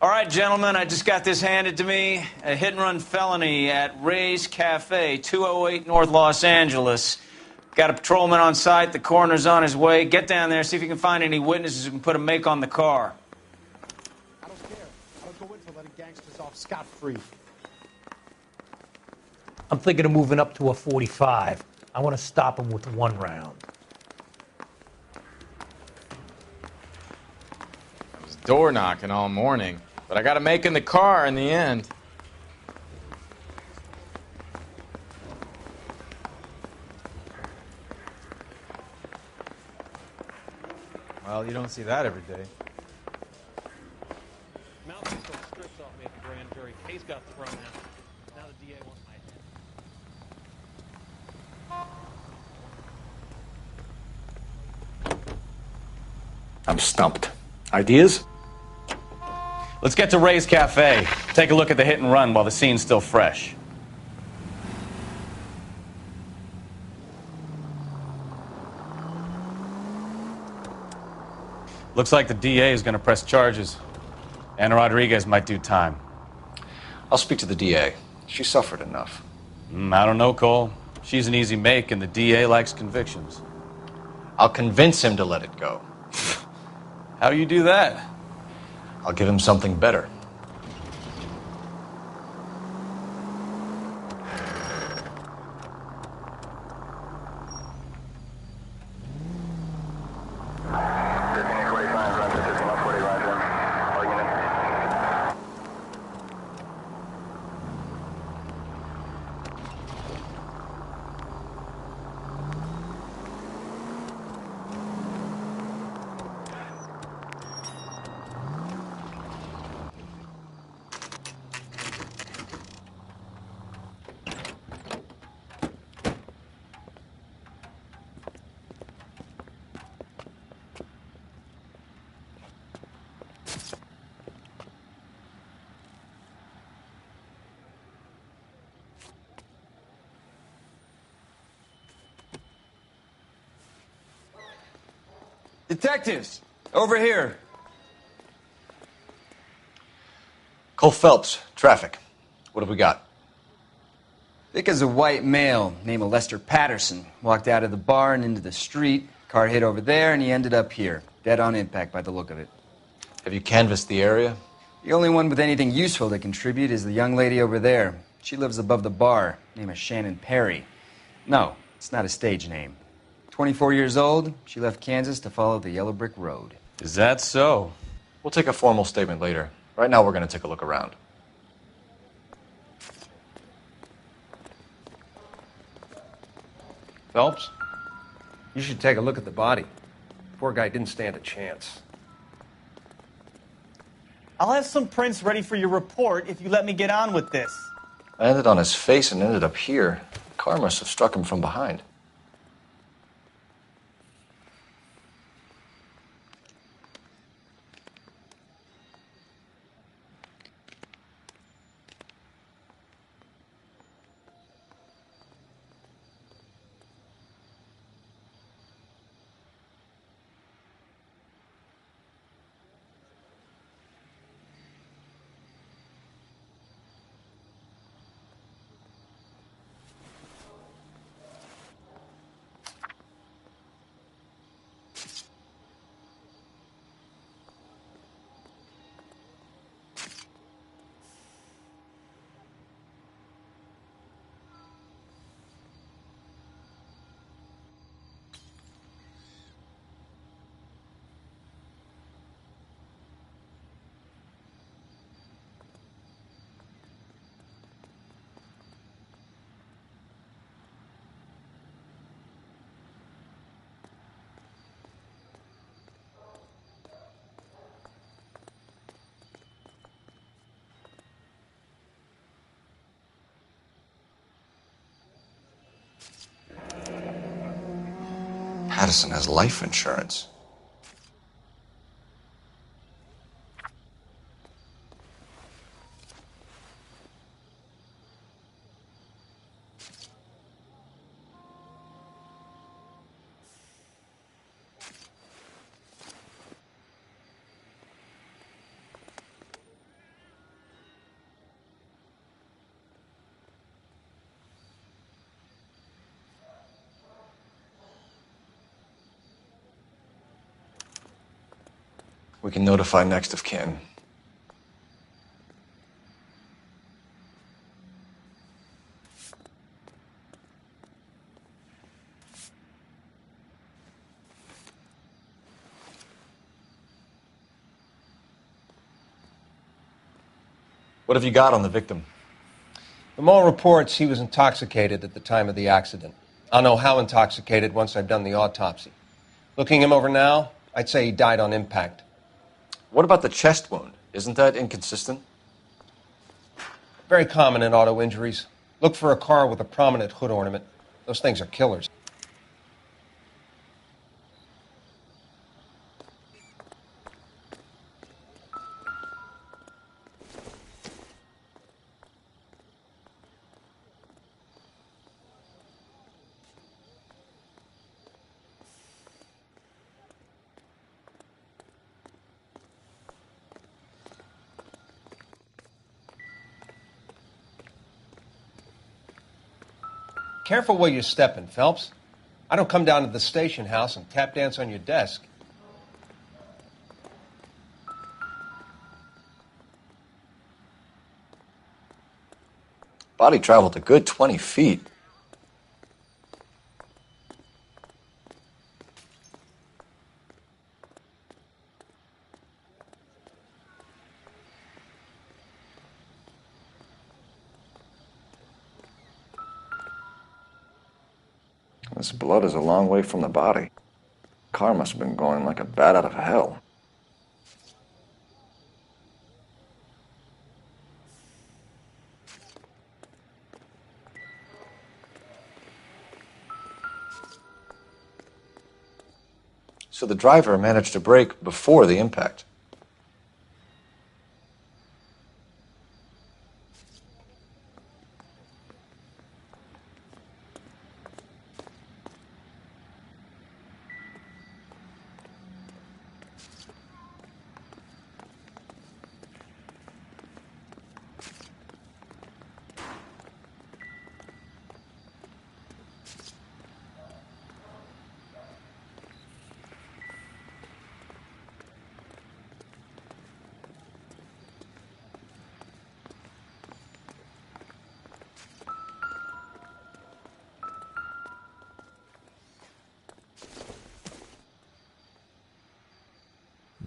All right, gentlemen, I just got this handed to me. A hit-and-run felony at Ray's Cafe, 208 North Los Angeles. Got a patrolman on site. The coroner's on his way. Get down there, see if you can find any witnesses who can put a make on the car. I don't care. I don't go in for letting gangsters off scot-free. I'm thinking of moving up to a 45. I want to stop him with one round. I was door knocking all morning, but I got a make in the car in the end. Well, you don't see that every day. Mountain took strips off me at the grand jury. Case got thrown out. Now the DA wants my head. I'm stumped. Ideas? Let's get to Ray's Cafe. Take a look at the hit and run while the scene's still fresh. Looks like the DA is going to press charges. Anna Rodriguez might do time. I'll speak to the DA. She suffered enough. I don't know, Cole. She's an easy make, and the DA likes convictions. I'll convince him to let it go. How do you do that? I'll give him something better. Detectives, over here. Cole Phelps, traffic. What have we got? Vic is a white male named Lester Patterson. Walked out of the bar and into the street. Car hit over there, and he ended up here. Dead on impact by the look of it. Have you canvassed the area? The only one with anything useful to contribute is the young lady over there. She lives above the bar. Name is Shannon Perry. No, it's not a stage name. 24 years old, she left Kansas to follow the yellow brick road. Is that so? We'll take a formal statement later. Right now, we're going to take a look around. Phelps, you should take a look at the body. Poor guy didn't stand a chance. I'll have some prints ready for your report if you let me get on with this. I landed on his face and ended up here. The car must have struck him from behind. Patterson has life insurance. We can notify next of kin. What have you got on the victim? From all reports, he was intoxicated at the time of the accident. I'll know how intoxicated once I've done the autopsy. Looking him over now, I'd say he died on impact. What about the chest wound? Isn't that inconsistent? Very common in auto injuries. Look for a car with a prominent hood ornament. Those things are killers. Careful where you're stepping, Phelps. I don't come down to the station house and tap dance on your desk. Body traveled a good 20 feet. This blood is a long way from the body. Car must have been going like a bat out of hell. So the driver managed to brake before the impact.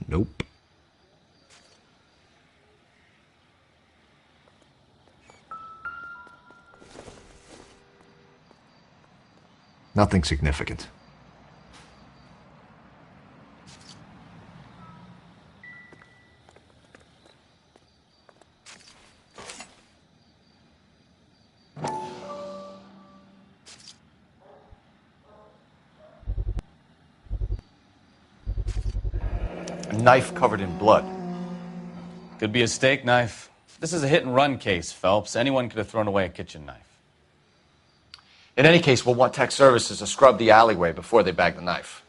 Nope. Nothing significant. A knife covered in blood. Could be a steak knife. This is a hit-and-run case, Phelps. Anyone could have thrown away a kitchen knife. In any case, we'll want tech services to scrub the alleyway before they bag the knife.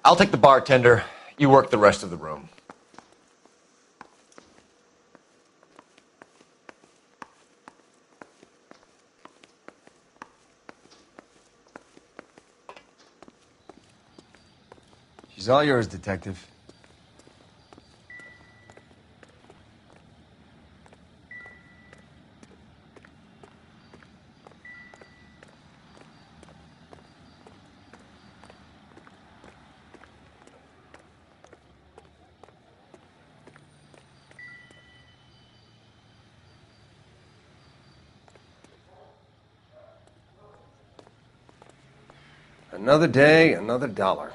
I'll take the bartender. You work the rest of the room. She's all yours, Detective. Another day, another dollar.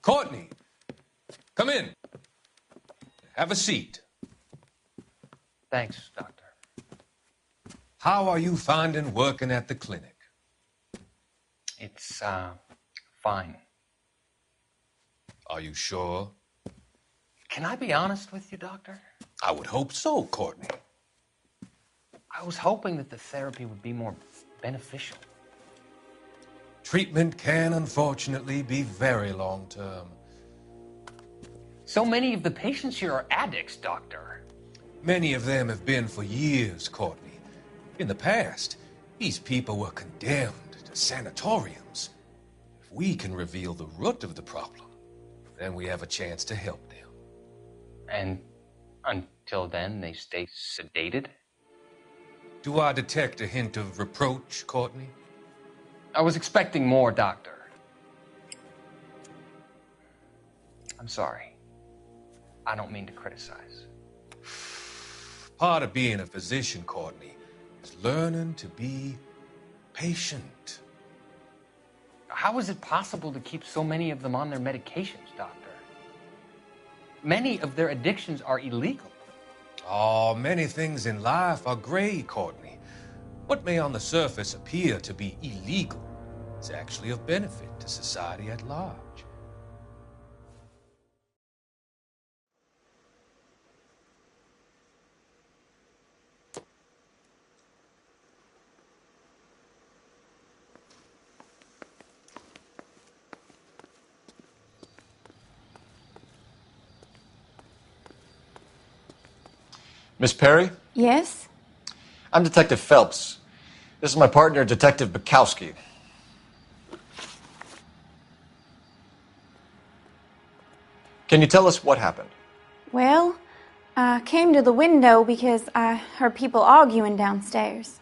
Courtney, come in. Have a seat. Thanks, Doctor. How are you finding working at the clinic? It's, fine. Are you sure? Can I be honest with you, Doctor? I would hope so, Courtney. I was hoping that the therapy would be more beneficial. Treatment can, unfortunately, be very long-term. So many of the patients here are addicts, Doctor. Many of them have been for years, Courtney. In the past, these people were condemned to sanatoriums. If we can reveal the root of the problem, then we have a chance to help them. And until then, they stay sedated? Do I detect a hint of reproach, Courtney? I was expecting more, Doctor. I'm sorry. I don't mean to criticize. Part of being a physician, Courtney, is learning to be patient. How is it possible to keep so many of them on their medications, Doctor? Many of their addictions are illegal. Oh, many things in life are gray, Courtney. What may on the surface appear to be illegal is actually of benefit to society at large. Miss Perry? Yes? I'm Detective Phelps. This is my partner, Detective Bukowski. Can you tell us what happened? Well, I came to the window because I heard people arguing downstairs.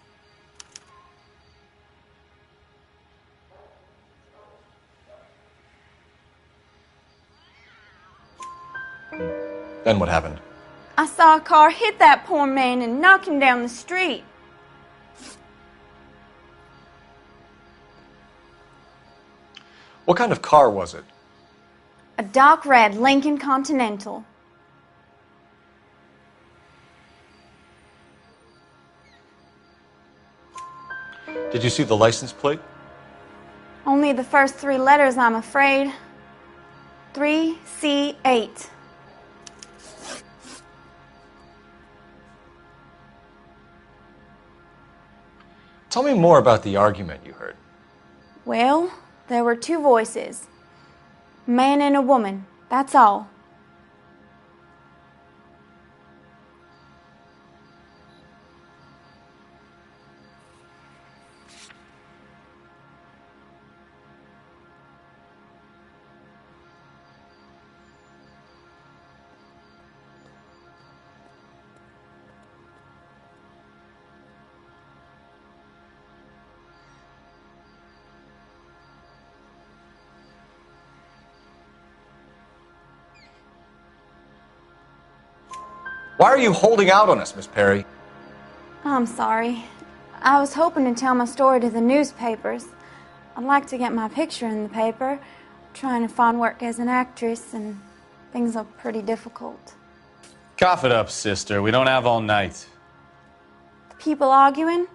Then what happened? I saw a car hit that poor man and knock him down the street. What kind of car was it? A dark red Lincoln Continental. Did you see the license plate? Only the first three letters, I'm afraid. 3C8. Tell me more about the argument you heard. Well, there were two voices. A man and a woman, that's all. Why are you holding out on us, Miss Perry? I'm sorry. I was hoping to tell my story to the newspapers. I'd like to get my picture in the paper. Trying to find work as an actress, and things are pretty difficult. Cough it up, sister. We don't have all night. The people arguing,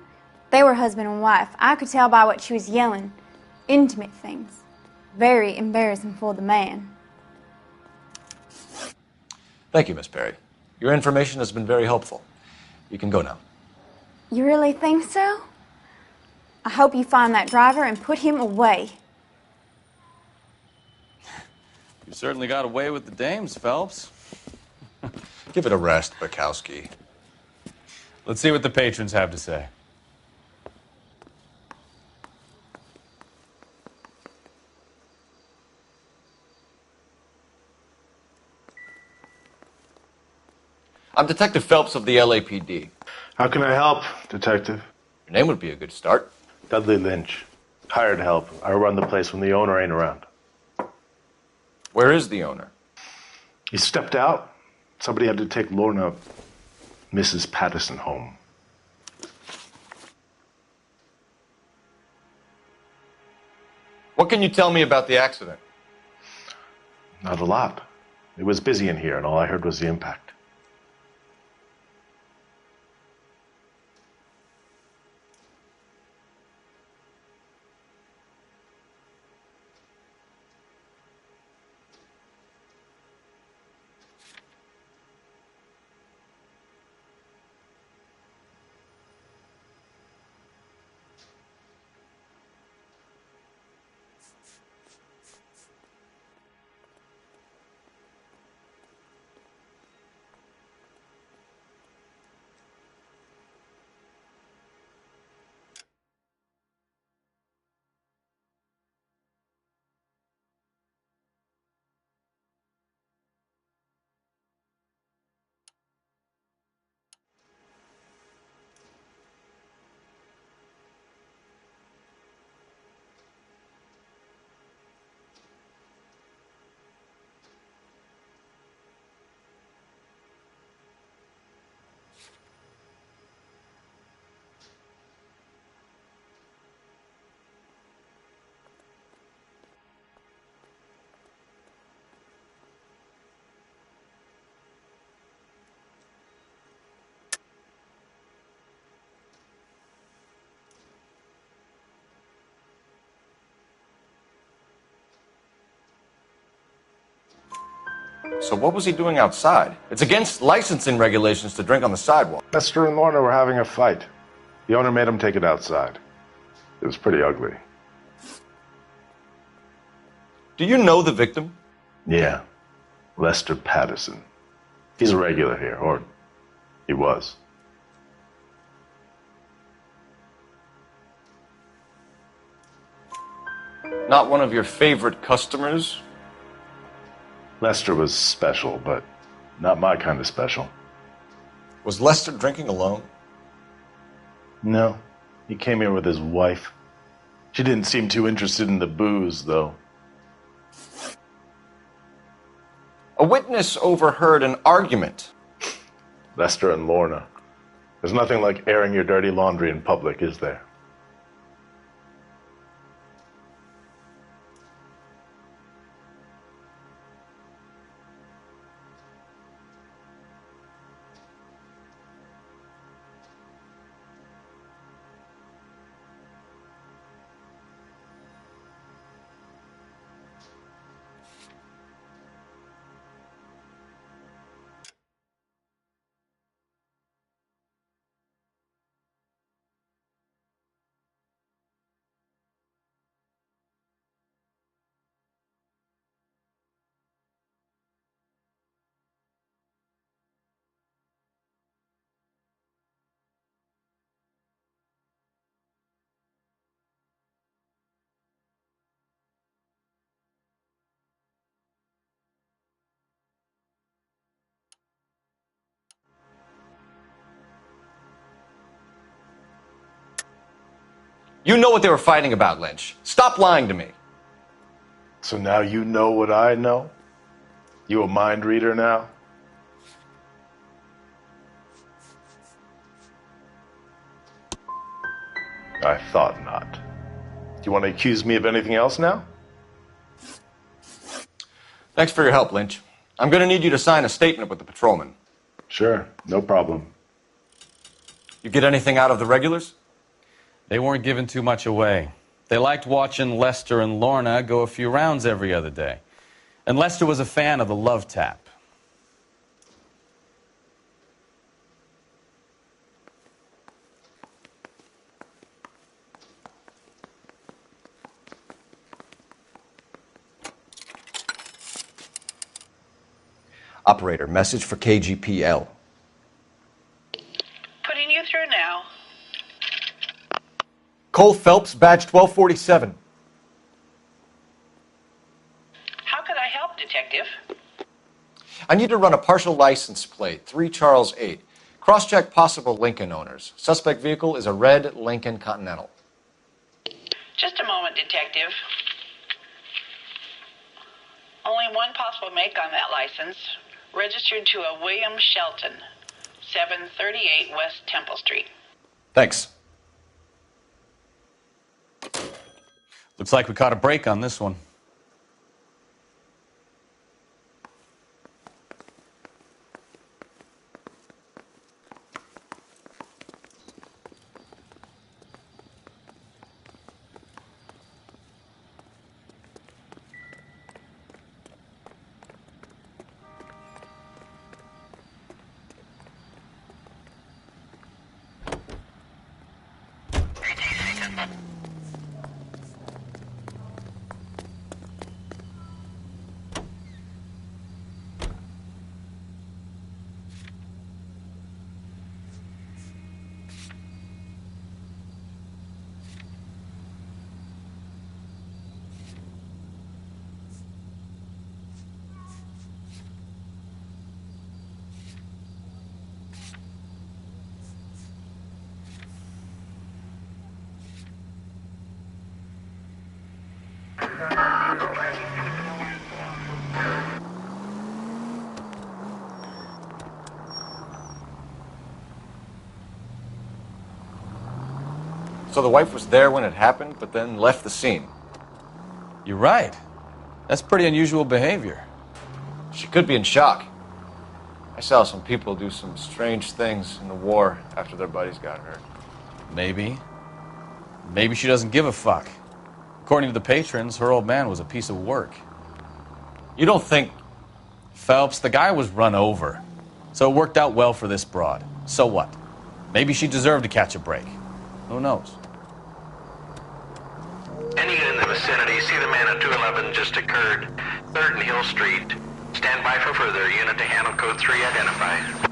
they were husband and wife. I could tell by what she was yelling. Intimate things. Very embarrassing for the man. Thank you, Miss Perry. Your information has been very helpful. You can go now. You really think so? I hope you find that driver and put him away. You certainly got away with the dames, Phelps. Give it a rest, Bukowski. Let's see what the patrons have to say. I'm Detective Phelps of the LAPD. How can I help, Detective? Your name would be a good start. Dudley Lynch. Hired help. I run the place when the owner ain't around. Where is the owner? He stepped out. Somebody had to take Lorna, Mrs. Patterson, home. What can you tell me about the accident? Not a lot. It was busy in here, and all I heard was the impact. So what was he doing outside? It's against licensing regulations to drink on the sidewalk. Lester and Lorna were having a fight. The owner made him take it outside. It was pretty ugly. Do you know the victim? Yeah. Lester Patterson. He's a regular here, or he was. Not one of your favorite customers? Lester was special, but not my kind of special. Was Lester drinking alone? No. He came here with his wife. She didn't seem too interested in the booze, though. A witness overheard an argument. Lester and Lorna. There's nothing like airing your dirty laundry in public, is there? You know what they were fighting about, Lynch. Stop lying to me. So now you know what I know? You a mind reader now? I thought not. Do you want to accuse me of anything else now? Thanks for your help, Lynch. I'm going to need you to sign a statement with the patrolman. Sure, no problem. You get anything out of the regulars? They weren't giving too much away. They liked watching Lester and Lorna go a few rounds every other day. And Lester was a fan of the love tap. Operator, message for KGPL. Putting you through now. Cole Phelps, badge 1247. How could I help, Detective? I need to run a partial license plate, 3 Charles 8. Cross-check possible Lincoln owners. Suspect vehicle is a red Lincoln Continental. Just a moment, Detective. Only one possible make on that license. Registered to a William Shelton, 738 West Temple Street. Thanks. Looks like we caught a break on this one. So the wife was there when it happened, but then left the scene. You're right. That's pretty unusual behavior. She could be in shock. I saw some people do some strange things in the war after their buddies got hurt. Maybe. Maybe she doesn't give a fuck. According to the patrons, her old man was a piece of work. You don't think... Phelps, the guy was run over. So it worked out well for this broad. So what? Maybe she deserved to catch a break. Who knows? Any unit in the vicinity, see the man at 211 just occurred. 3rd and Hill Street. Stand by for further. Unit to handle code 3 identified.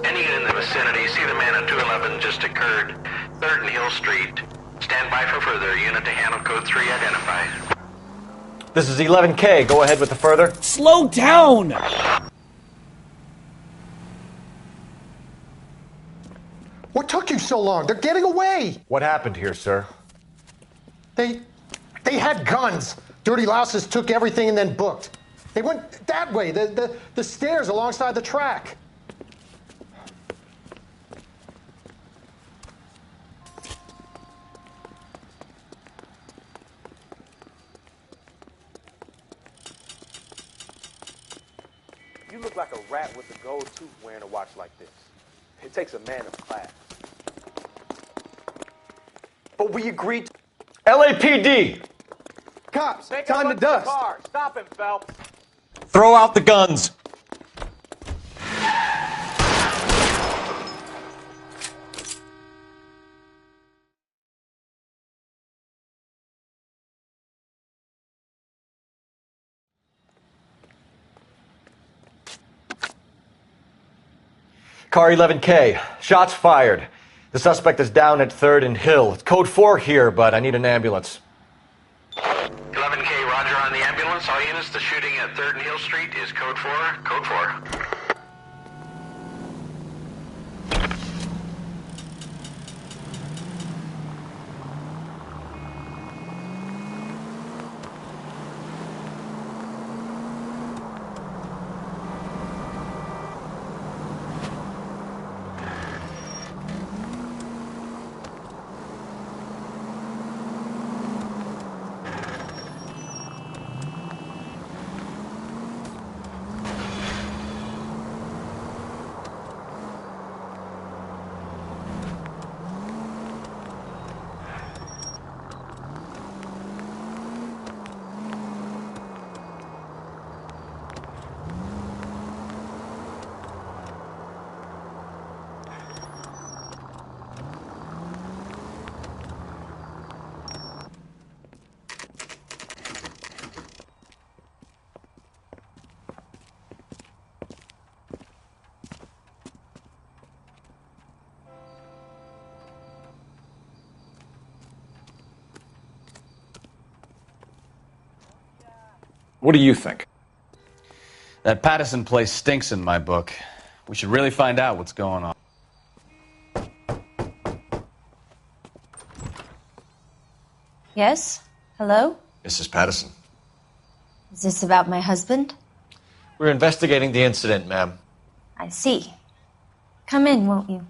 Any unit in the vicinity, see the man at 211 just occurred. 3rd and Hill Street. Stand by for further. Unit to handle code 3 identified. This is 11K. Go ahead with the further. Slow down! What took you so long? They're getting away! What happened here, sir? They had guns. Dirty louses took everything and then booked. They went that way, the stairs alongside the track. You look like a rat with a gold tooth wearing a watch like this. It takes a man of class. But we agreed to... LAPD! Cops, Make time to dust. Car. Stop him, Phelps. Throw out the guns! Car 11K, shots fired. The suspect is down at 3rd and Hill. It's code 4 here, but I need an ambulance. 11K, roger on the ambulance. All units, the shooting at 3rd and Hill Street is code 4. Code 4. What do you think? That Patterson place stinks in my book. We should really find out what's going on. Yes? Hello? Mrs. Patterson. Is this about my husband? We're investigating the incident, ma'am. I see. Come in, won't you?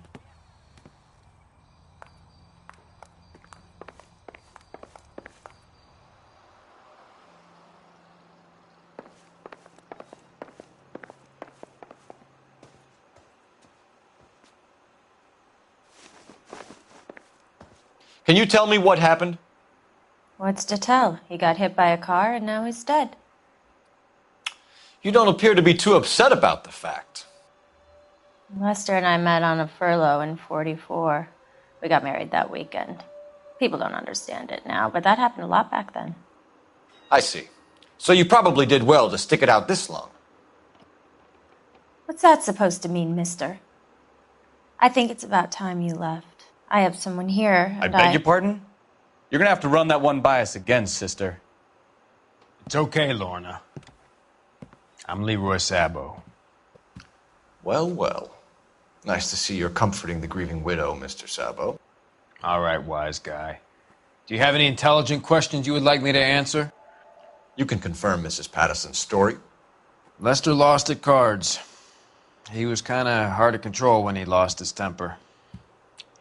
Can you tell me what happened? What's to tell? He got hit by a car and now he's dead. You don't appear to be too upset about the fact. Lester and I met on a furlough in '44. We got married that weekend. People don't understand it now, but that happened a lot back then. I see. So you probably did well to stick it out this long. What's that supposed to mean, mister? I think it's about time you left. I have someone here. I beg your pardon? You're gonna have to run that one by us again, sister. It's okay, Lorna. I'm Leroy Sabo. Well, well. Nice to see you're comforting the grieving widow, Mr. Sabo. All right, wise guy. Do you have any intelligent questions you would like me to answer? You can confirm Mrs. Patterson's story. Lester lost at cards. He was kind of hard to control when he lost his temper.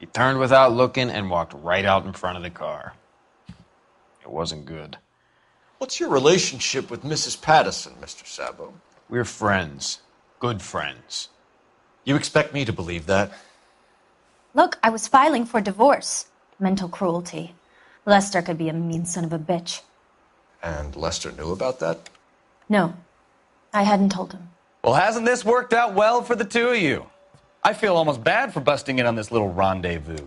He turned without looking and walked right out in front of the car. It wasn't good. What's your relationship with Mrs. Patterson, Mr. Sabo? We're friends. Good friends. You expect me to believe that? Look, I was filing for divorce. Mental cruelty. Lester could be a mean son of a bitch. And Lester knew about that? No, I hadn't told him. Well, hasn't this worked out well for the two of you? I feel almost bad for busting in on this little rendezvous.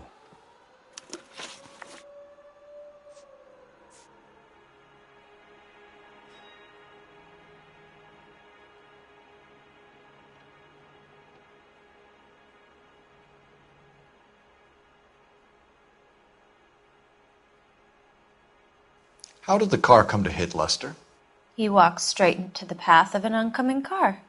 How did the car come to hit Lester? He walked straight into the path of an oncoming car.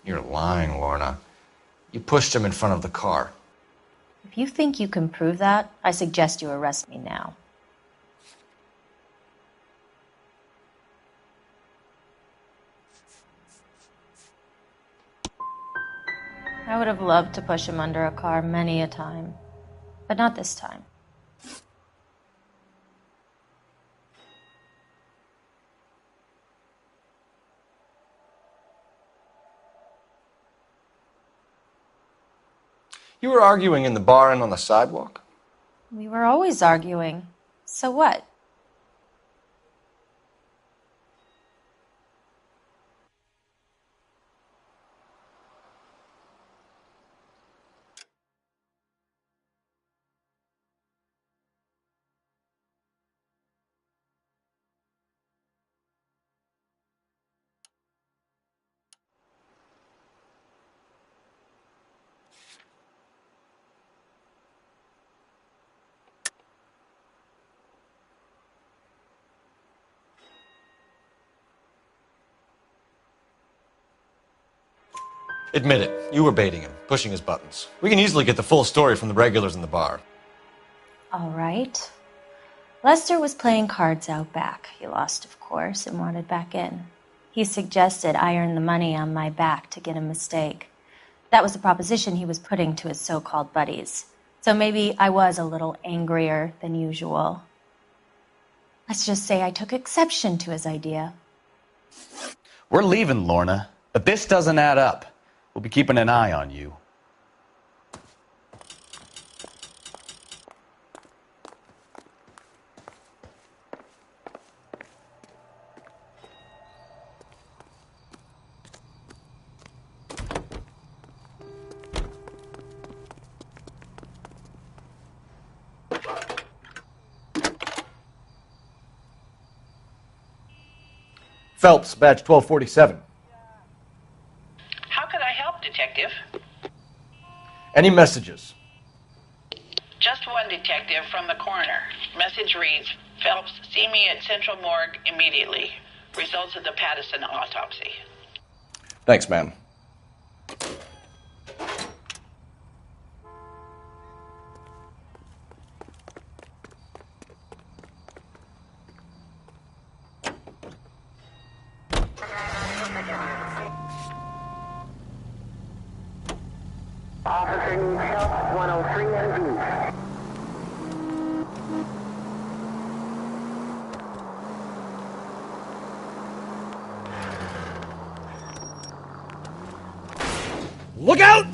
You're lying, Lorna. You pushed him in front of the car. If you think you can prove that, I suggest you arrest me now. I would have loved to push him under a car many a time, but not this time. You were arguing in the bar and on the sidewalk? We were always arguing. So what? Admit it. You were baiting him, pushing his buttons. We can easily get the full story from the regulars in the bar. All right. Lester was playing cards out back. He lost, of course, and wanted back in. He suggested I earn the money on my back to get a mistake. That was the proposition he was putting to his so-called buddies. So maybe I was a little angrier than usual. Let's just say I took exception to his idea. We're leaving, Lorna, but this doesn't add up. We'll be keeping an eye on you. Phelps, badge 1247. How could I help, Detective? Any messages? Just one, Detective, from the coroner. Message reads, Phelps, see me at Central Morgue immediately. Results of the Pattison autopsy. Thanks, ma'am. Officer needs help, 103 MD. Look out!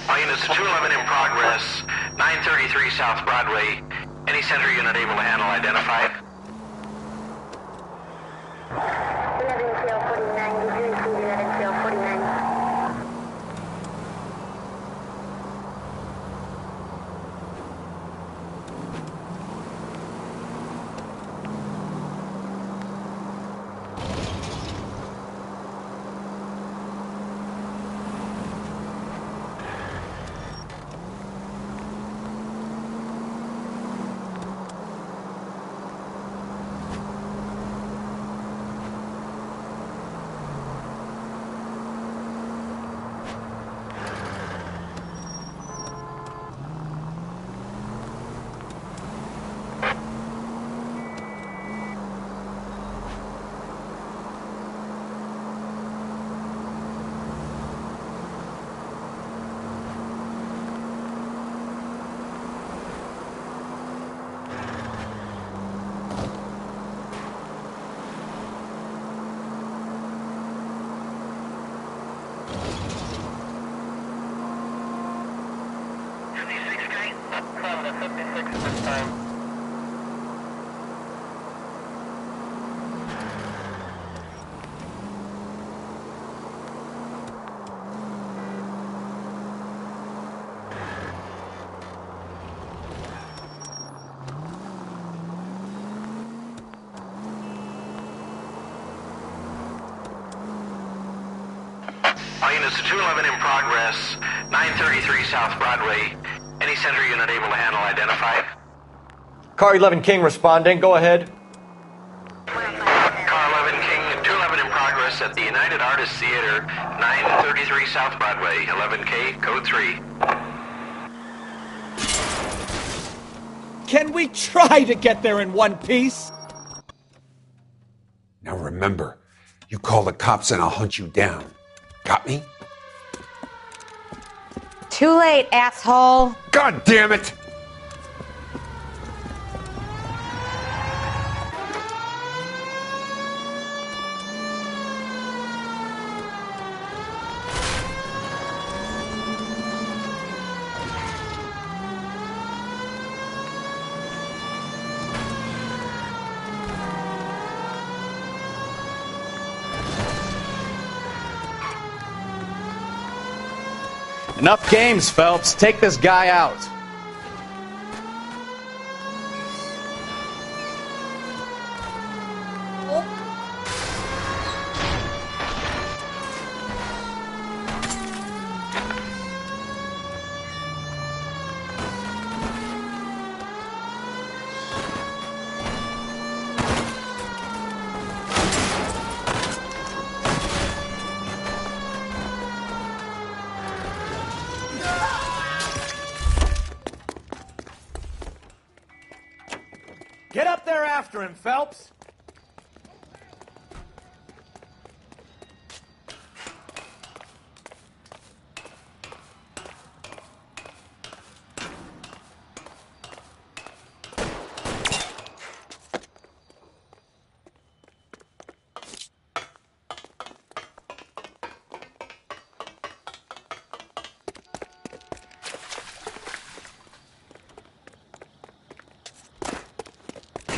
All units 211 in progress, 933 South Broadway. Any center unit able to handle identify? 11 tail 49, did you include 11 tail 49? All units 211 in progress, 933 South Broadway. Any center unit able to handle identify? Car 11 King responding. Go ahead. Car 11 King, 211 in progress at the United Artists Theater, 933 South Broadway, 11K, code 3. Can we try to get there in one piece? Now remember, you call the cops and I'll hunt you down. Got me? Too late, asshole. God damn it! Enough games, Phelps. Take this guy out. Get up there after him, Phelps!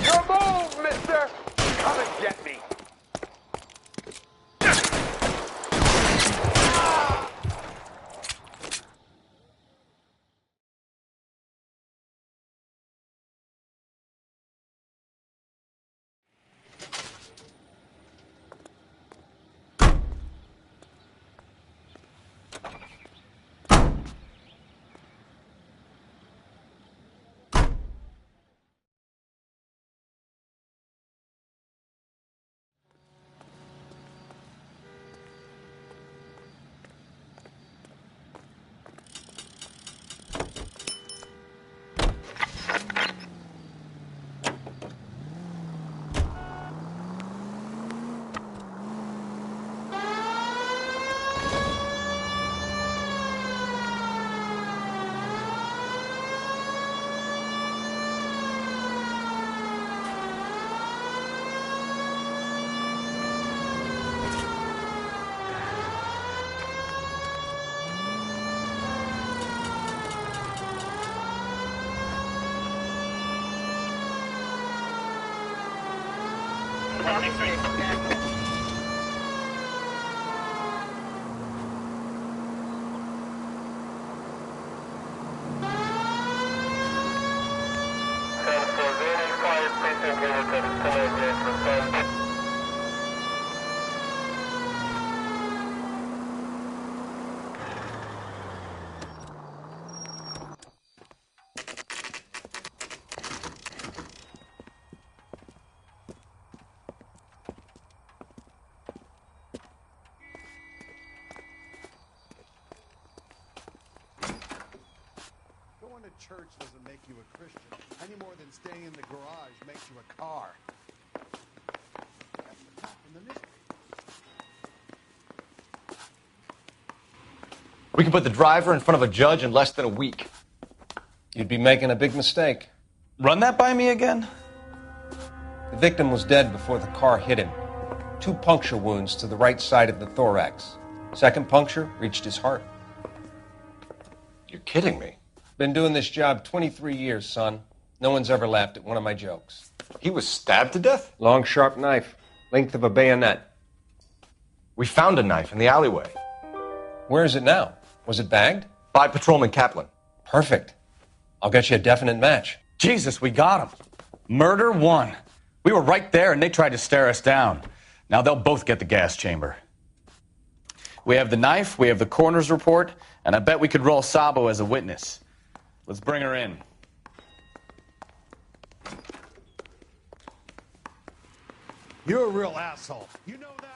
Your move, mister! Come and get me! Going to church doesn't make you a Christian any more than staying in the garage makes you a car. That's the top in the newspaper. We can put the driver in front of a judge in less than a week. You'd be making a big mistake. Run that by me again? The victim was dead before the car hit him. 2 puncture wounds to the right side of the thorax. Second puncture reached his heart. You're kidding me. Been doing this job 23 years, son. No one's ever laughed at one of my jokes. He was stabbed to death? Long, sharp knife. Length of a bayonet. We found a knife in the alleyway. Where is it now? Was it bagged? By Patrolman Kaplan. Perfect. I'll get you a definite match. Jesus, we got him. Murder 1. We were right there and they tried to stare us down. Now they'll both get the gas chamber. We have the knife, we have the coroner's report, and I bet we could roll Sabo as a witness. Let's bring her in. You're a real asshole. You know that?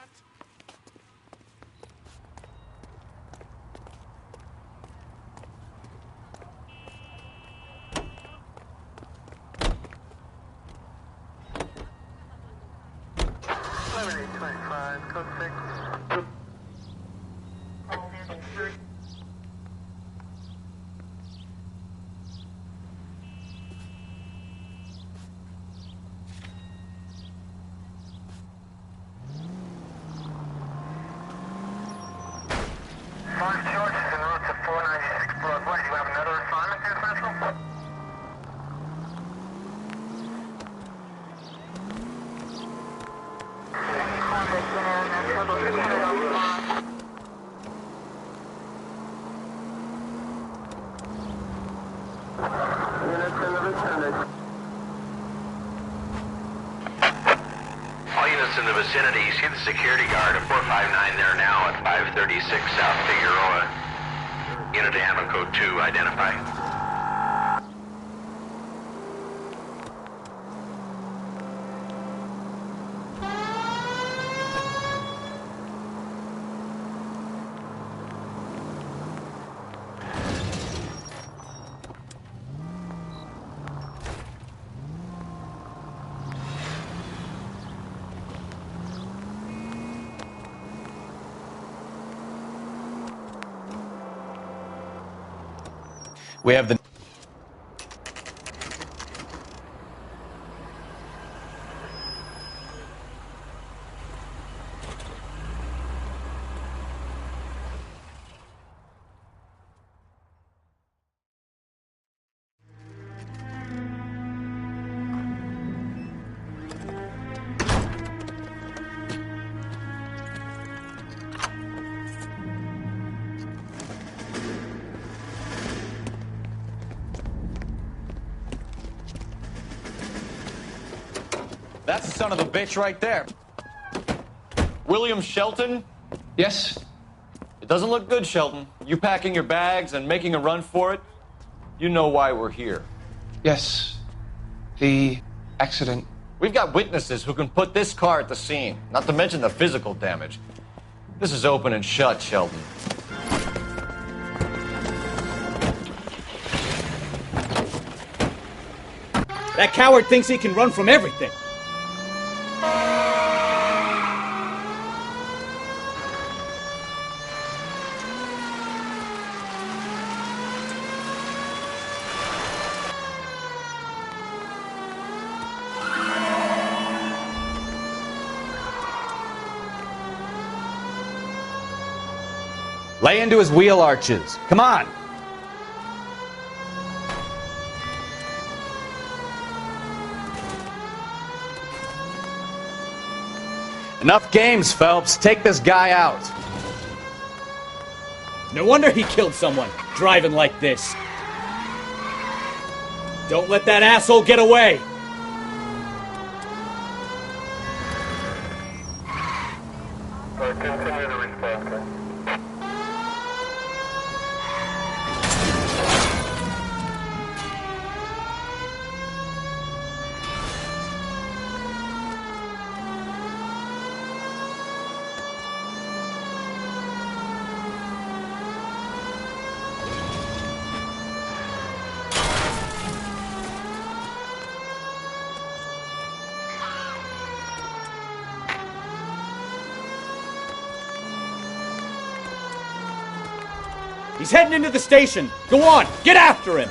All units in the vicinity, see the security guard at 459 there now at 536 South Figueroa. Unit to handle code 2, identify. We have the... That's the son of a bitch right there. William Shelton? Yes? It doesn't look good, Shelton. You packing your bags and making a run for it? You know why we're here. Yes. The accident. We've got witnesses who can put this car at the scene, not to mention the physical damage. This is open and shut, Shelton. That coward thinks he can run from everything. Lay into his wheel arches. Come on. Enough games, Phelps. Take this guy out. No wonder he killed someone, driving like this. Don't let that asshole get away. He's heading into the station. Go on, get after him.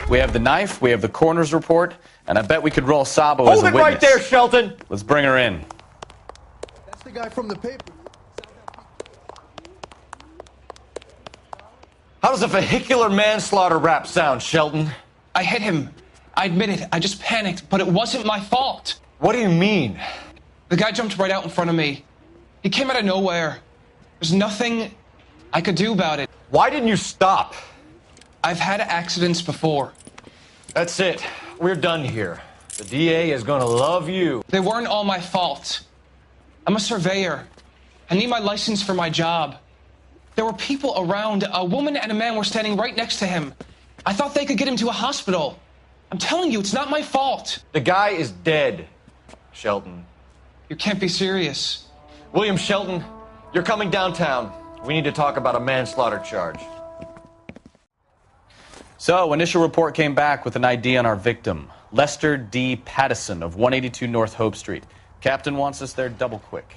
We have the knife, we have the coroner's report, and I bet we could roll Sabo as a witness. Hold it right there, Shelton! Let's bring her in. That's the guy from the paper. How does a vehicular manslaughter rap sound, Shelton? I hit him. I admit it. I just panicked, but it wasn't my fault. What do you mean? The guy jumped right out in front of me. He came out of nowhere. There's nothing I could do about it. Why didn't you stop? I've had accidents before. That's it. We're done here. The DA is gonna love you. They weren't all my fault. I'm a surveyor. I need my license for my job. There were people around. A woman and a man were standing right next to him. I thought they could get him to a hospital. I'm telling you, it's not my fault. The guy is dead, Shelton. You can't be serious. William Shelton, you're coming downtown. We need to talk about a manslaughter charge. So, initial report came back with an ID on our victim, Lester D. Pattison of 182 North Hope Street. Captain wants us there double quick.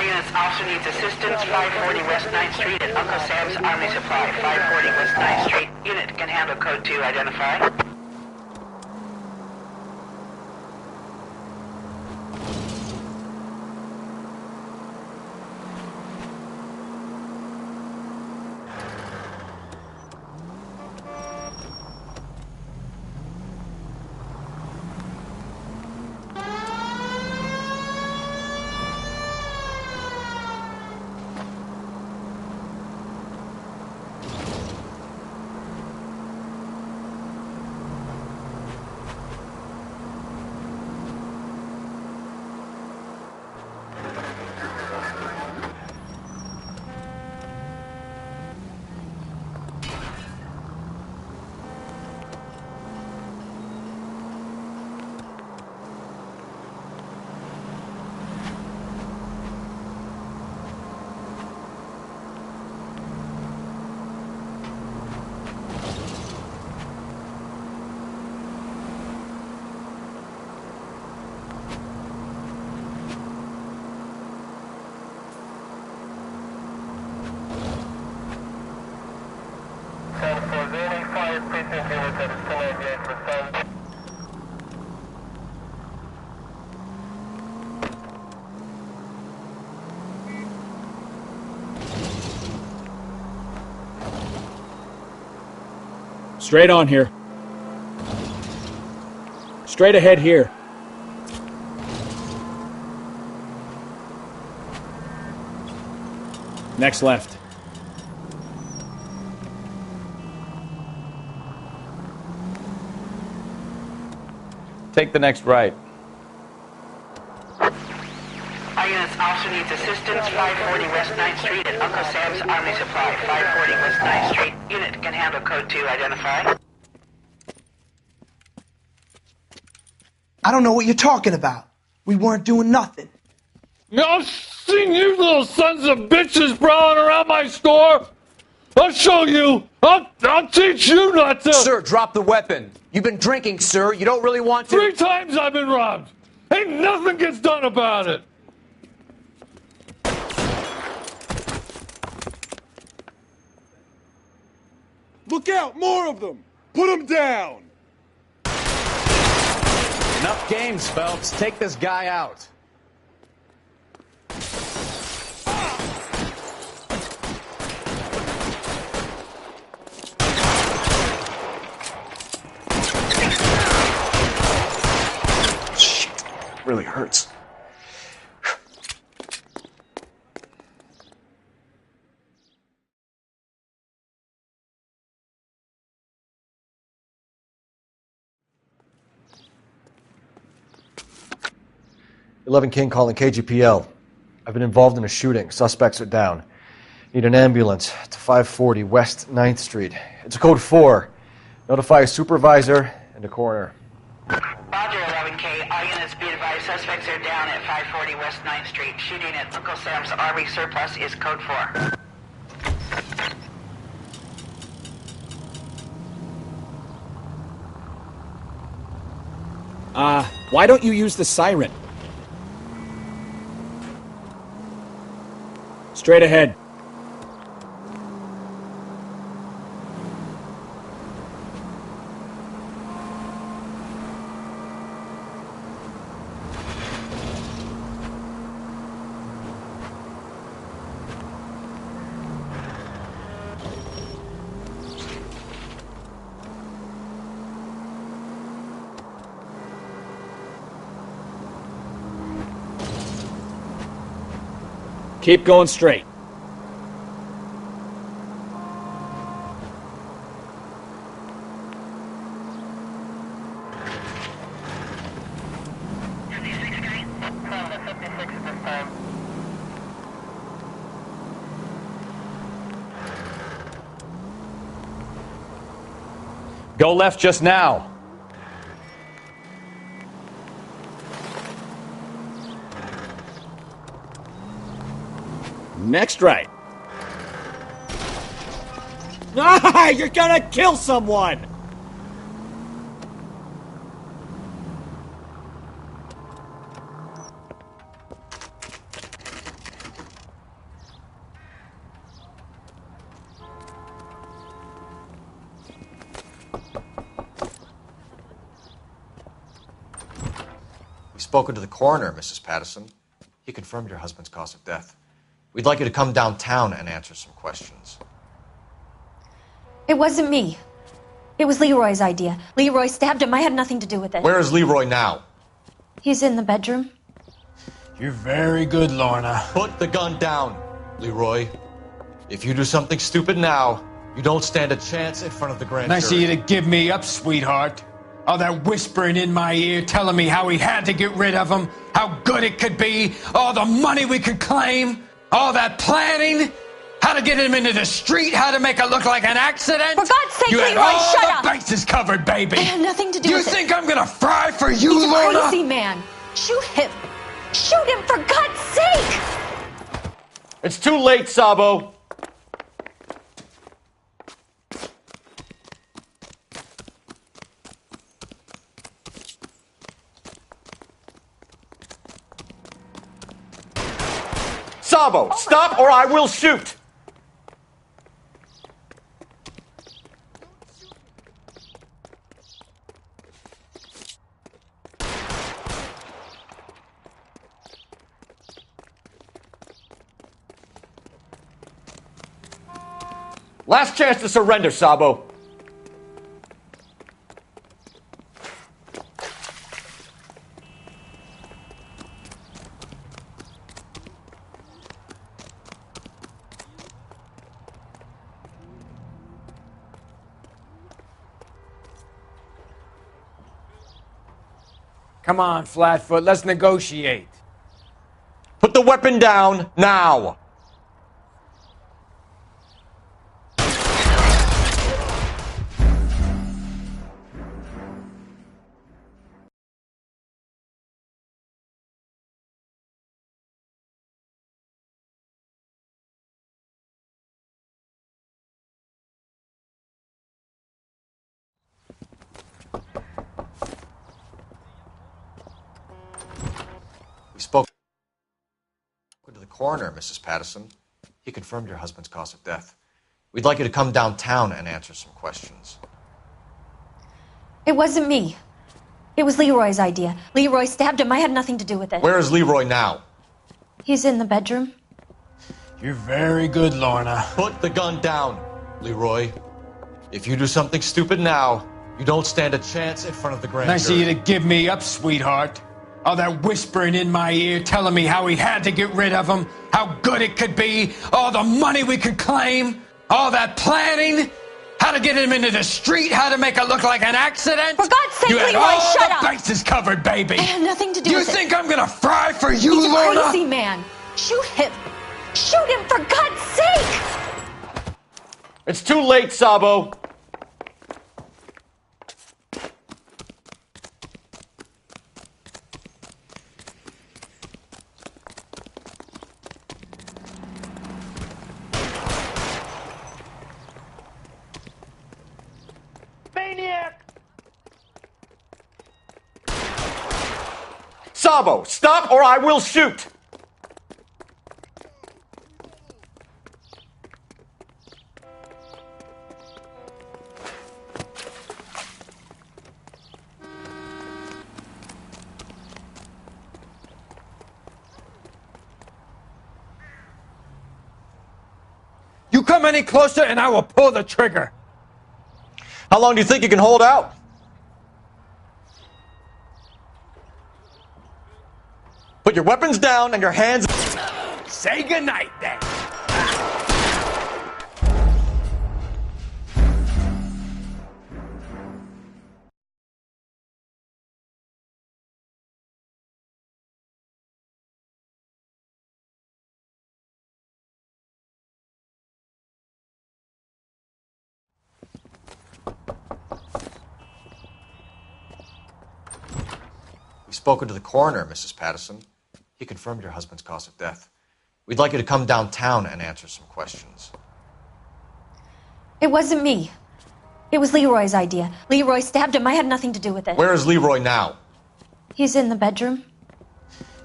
Units also needs assistance, 540 West 9th Street at Uncle Sam's Army Supply, 540 West 9th Street. Unit can handle code 2, identify. Straight on here. Straight ahead here. Next left. Take the next right. Our units also needs assistance. 540 West 9th Street at Uncle Sam's Army Supply. 540 West 9th Street. Unit can handle code 2. Identify. I don't know what you're talking about. We weren't doing nothing. I've seen you little sons of bitches prowling around my store. I'll show you. I'll teach you not to. Sir, drop the weapon. You've been drinking, sir. You don't really want to. 3 times I've been robbed. Ain't nothing gets done about it. Look out! More of them! Put them down! Enough games, Phelps. Take this guy out. Shit, really hurts. 11 King calling KGPL. I've been involved in a shooting. Suspects are down. Need an ambulance to 540 West 9th Street. It's a code 4. Notify a supervisor and a coroner. Roger, 11K. All units be advised. Suspects are down at 540 West 9th Street. Shooting at Uncle Sam's Army Surplus is code 4. Why don't you use the siren? Straight ahead. Keep going straight. Go left just now. Next right. Ah, you're gonna kill someone! We've spoken to the coroner, Mrs. Patterson. He confirmed your husband's cause of death. We'd like you to come downtown and answer some questions. It wasn't me. It was Leroy's idea. Leroy stabbed him. I had nothing to do with it. Where is Leroy now? He's in the bedroom. You're very good, Lorna. Put the gun down, Leroy. If you do something stupid now, you don't stand a chance in front of the grand jury. Nice of you to give me up, sweetheart. All that whispering in my ear telling me how we had to get rid of him, how good it could be, all the money we could claim, all that planning, how to get him into the street, how to make it look like an accident. For God's sake, you Leroy, had all shut the up! bases covered, baby. I had nothing to do with it. You think I'm gonna fry for you, He's Lorna? a crazy man. Shoot him. Shoot him, for God's sake! It's too late, Sabo. Sabo, stop or I will shoot! Last chance to surrender, Sabo. Come on, Flatfoot, let's negotiate. Put the weapon down, now! We spoke to the coroner, Mrs. Patterson. He confirmed your husband's cause of death. We'd like you to come downtown and answer some questions. It wasn't me. It was Leroy's idea. Leroy stabbed him. I had nothing to do with it. Where is Leroy now? He's in the bedroom. You're very good, Lorna. Put the gun down, Leroy. If you do something stupid now, you don't stand a chance in front of the grand Nice of jury. you to give me up, sweetheart. All that whispering in my ear telling me how we had to get rid of him, how good it could be, all the money we could claim, all that planning, how to get him into the street, how to make it look like an accident. For God's sake, you had Leroy, all shut the up! bases covered, baby. I had nothing to do You with it. think I'm gonna fry for you, He's Lorna? a crazy man. Shoot him. Shoot him, for God's sake! It's too late, Sabo. Maniac! Sabo, stop or I will shoot! You come any closer and I will pull the trigger. How long do you think you can hold out? Put your weapons down and your hands... Say goodnight, then. We've spoken to the coroner, Mrs. Patterson. He confirmed your husband's cause of death. We'd like you to come downtown and answer some questions. It wasn't me. It was Leroy's idea. Leroy stabbed him. I had nothing to do with it. Where is Leroy now? He's in the bedroom.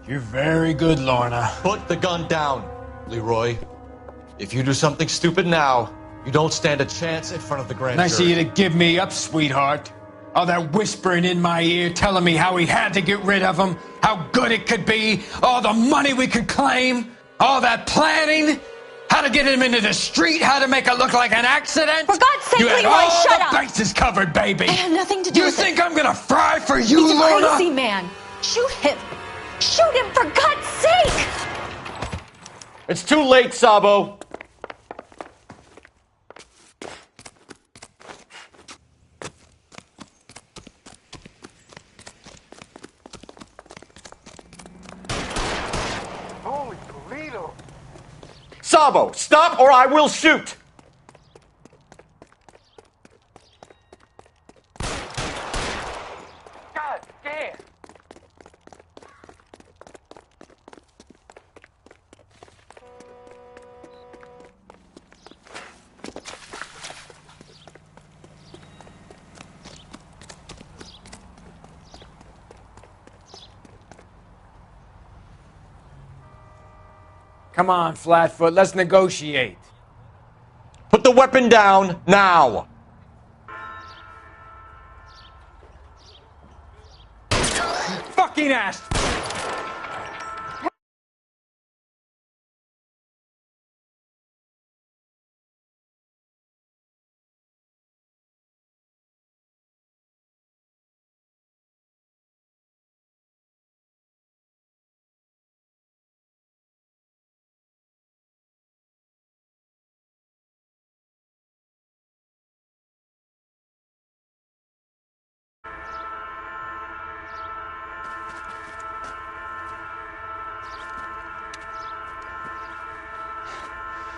You're very good, Lorna. Put the gun down, Leroy. If you do something stupid now, you don't stand a chance in front of the grand Nice of jury. you to give me up, sweetheart. All that whispering in my ear telling me how we had to get rid of him, how good it could be, all the money we could claim, all that planning, how to get him into the street, how to make it look like an accident. For God's sake, you had Leroy, all shut the up! bases covered, baby. I had nothing to do You with it. think I'm gonna fry for you, He's a Lorna? crazy man. Shoot him. Shoot him, for God's sake! It's too late, Sabo. Holy Toledo! Sabo, stop or I will shoot! God damn! Come on, Flatfoot, let's negotiate. Put the weapon down, now! Fucking ass!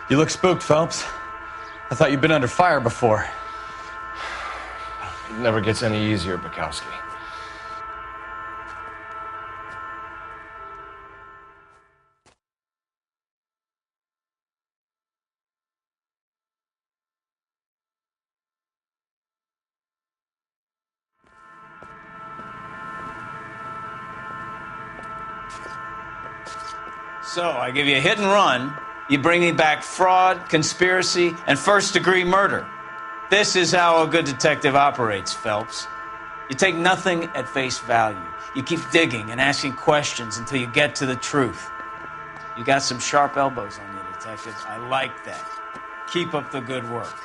You look spooked, Phelps. I thought you'd been under fire before. It never gets any easier, Bukowski. So, I give you a hit and run. You bring me back fraud, conspiracy, and first-degree murder. This is how a good detective operates, Phelps. You take nothing at face value. You keep digging and asking questions until you get to the truth. You got some sharp elbows on you, detective. I like that. Keep up the good work.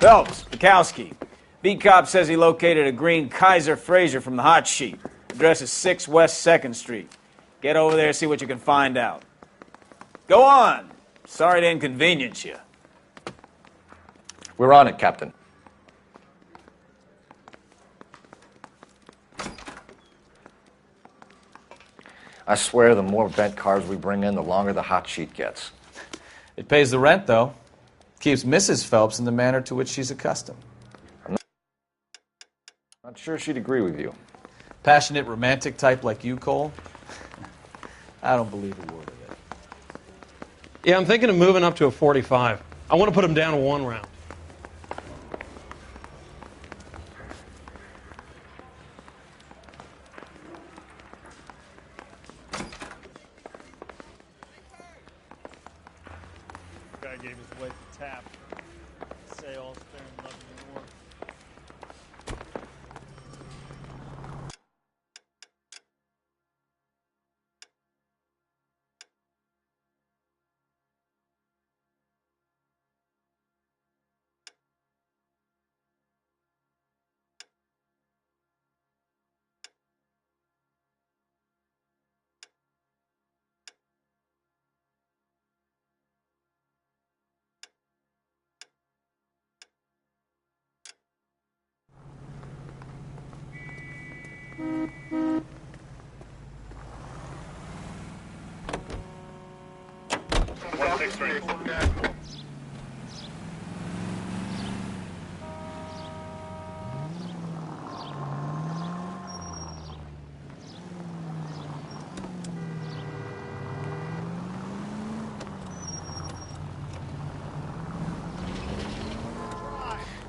Phelps, Bukowski. Beat cop says he located a green Kaiser Fraser from the hot sheet. Address is 6 West 2nd Street. Get over there, see what you can find out. Go on. Sorry to inconvenience you. We're on it, Captain. I swear the more bent cars we bring in, the longer the hot sheet gets. It pays the rent, though. Keeps Mrs. Phelps in the manner to which she's accustomed. I'm not sure she'd agree with you. Passionate romantic type like you, Cole? I don't believe a word of it. Yeah, I'm thinking of moving up to a 45. I want to put him down to 1 round. Guy gave his wife a tap. Say all's fair in love and war.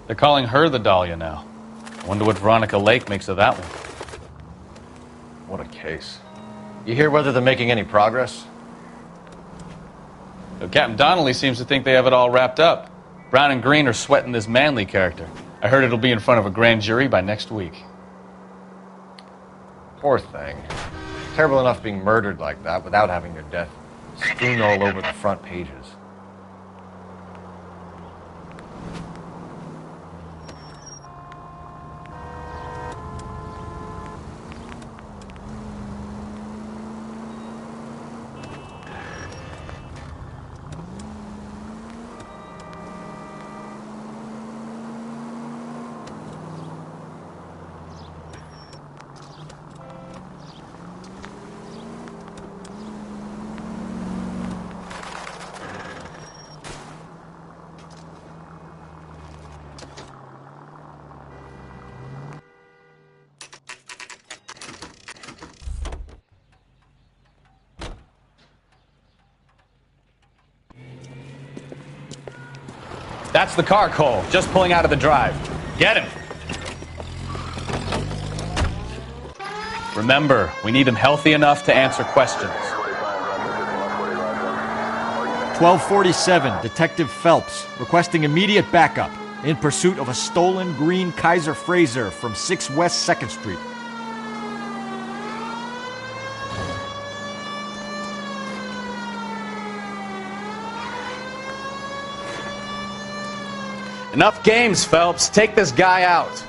They're calling her the Dahlia now. I wonder what Veronica Lake makes of that one. What a case. You hear whether they're making any progress? Captain Donnelly seems to think they have it all wrapped up. Brown and Green are sweating this Manley character. I heard it'll be in front of a grand jury by next week. Poor thing. Terrible enough being murdered like that without having your death strewn all over the front pages. That's the car, Cole, just pulling out of the drive. Get him. Remember, we need him healthy enough to answer questions. 1247, Detective Phelps, requesting immediate backup in pursuit of a stolen green Kaiser Frazer from 6 West 2nd Street. Enough games, Phelps. Take this guy out.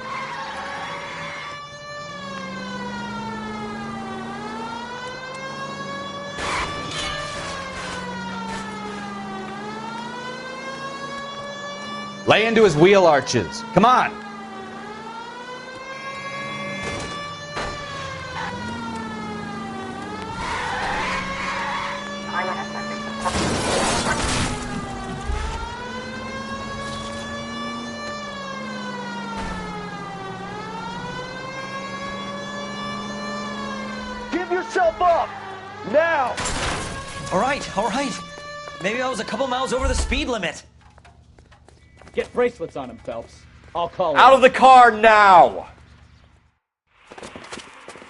Lay into his wheel arches. Come on. Give yourself up! Now! All right. Maybe I was a couple miles over the speed limit. Get bracelets on him, Phelps. I'll call Out of the car now!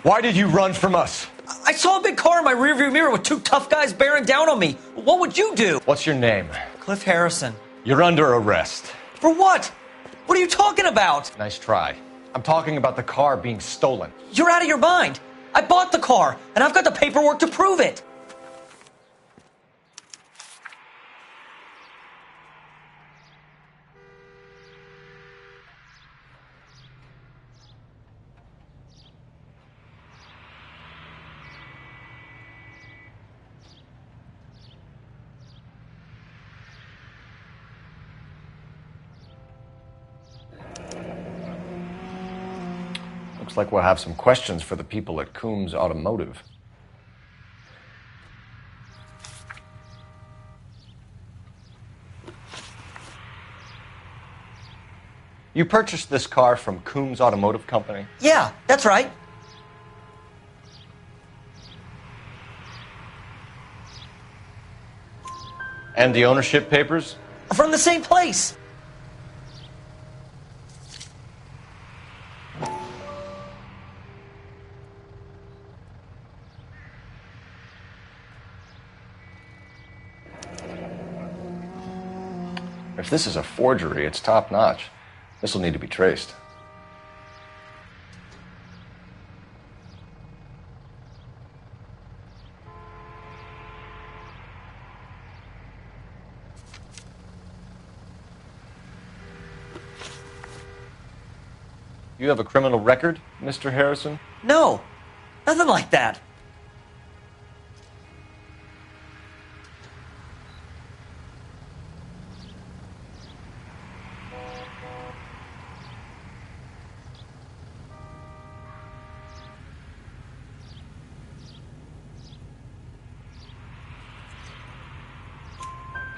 Why did you run from us? I saw a big car in my rearview mirror with 2 tough guys bearing down on me. What would you do? What's your name? Cliff Harrison. You're under arrest. For what? What are you talking about? Nice try. I'm talking about the car being stolen. You're out of your mind. I bought the car, and I've got the paperwork to prove it. Looks like we'll have some questions for the people at Coombs Automotive. You purchased this car from Coombs Automotive Company? Yeah, that's right. And the ownership papers? From the same place. If this is a forgery, it's top-notch. This will need to be traced. You have a criminal record, Mr. Harrison? No, nothing like that.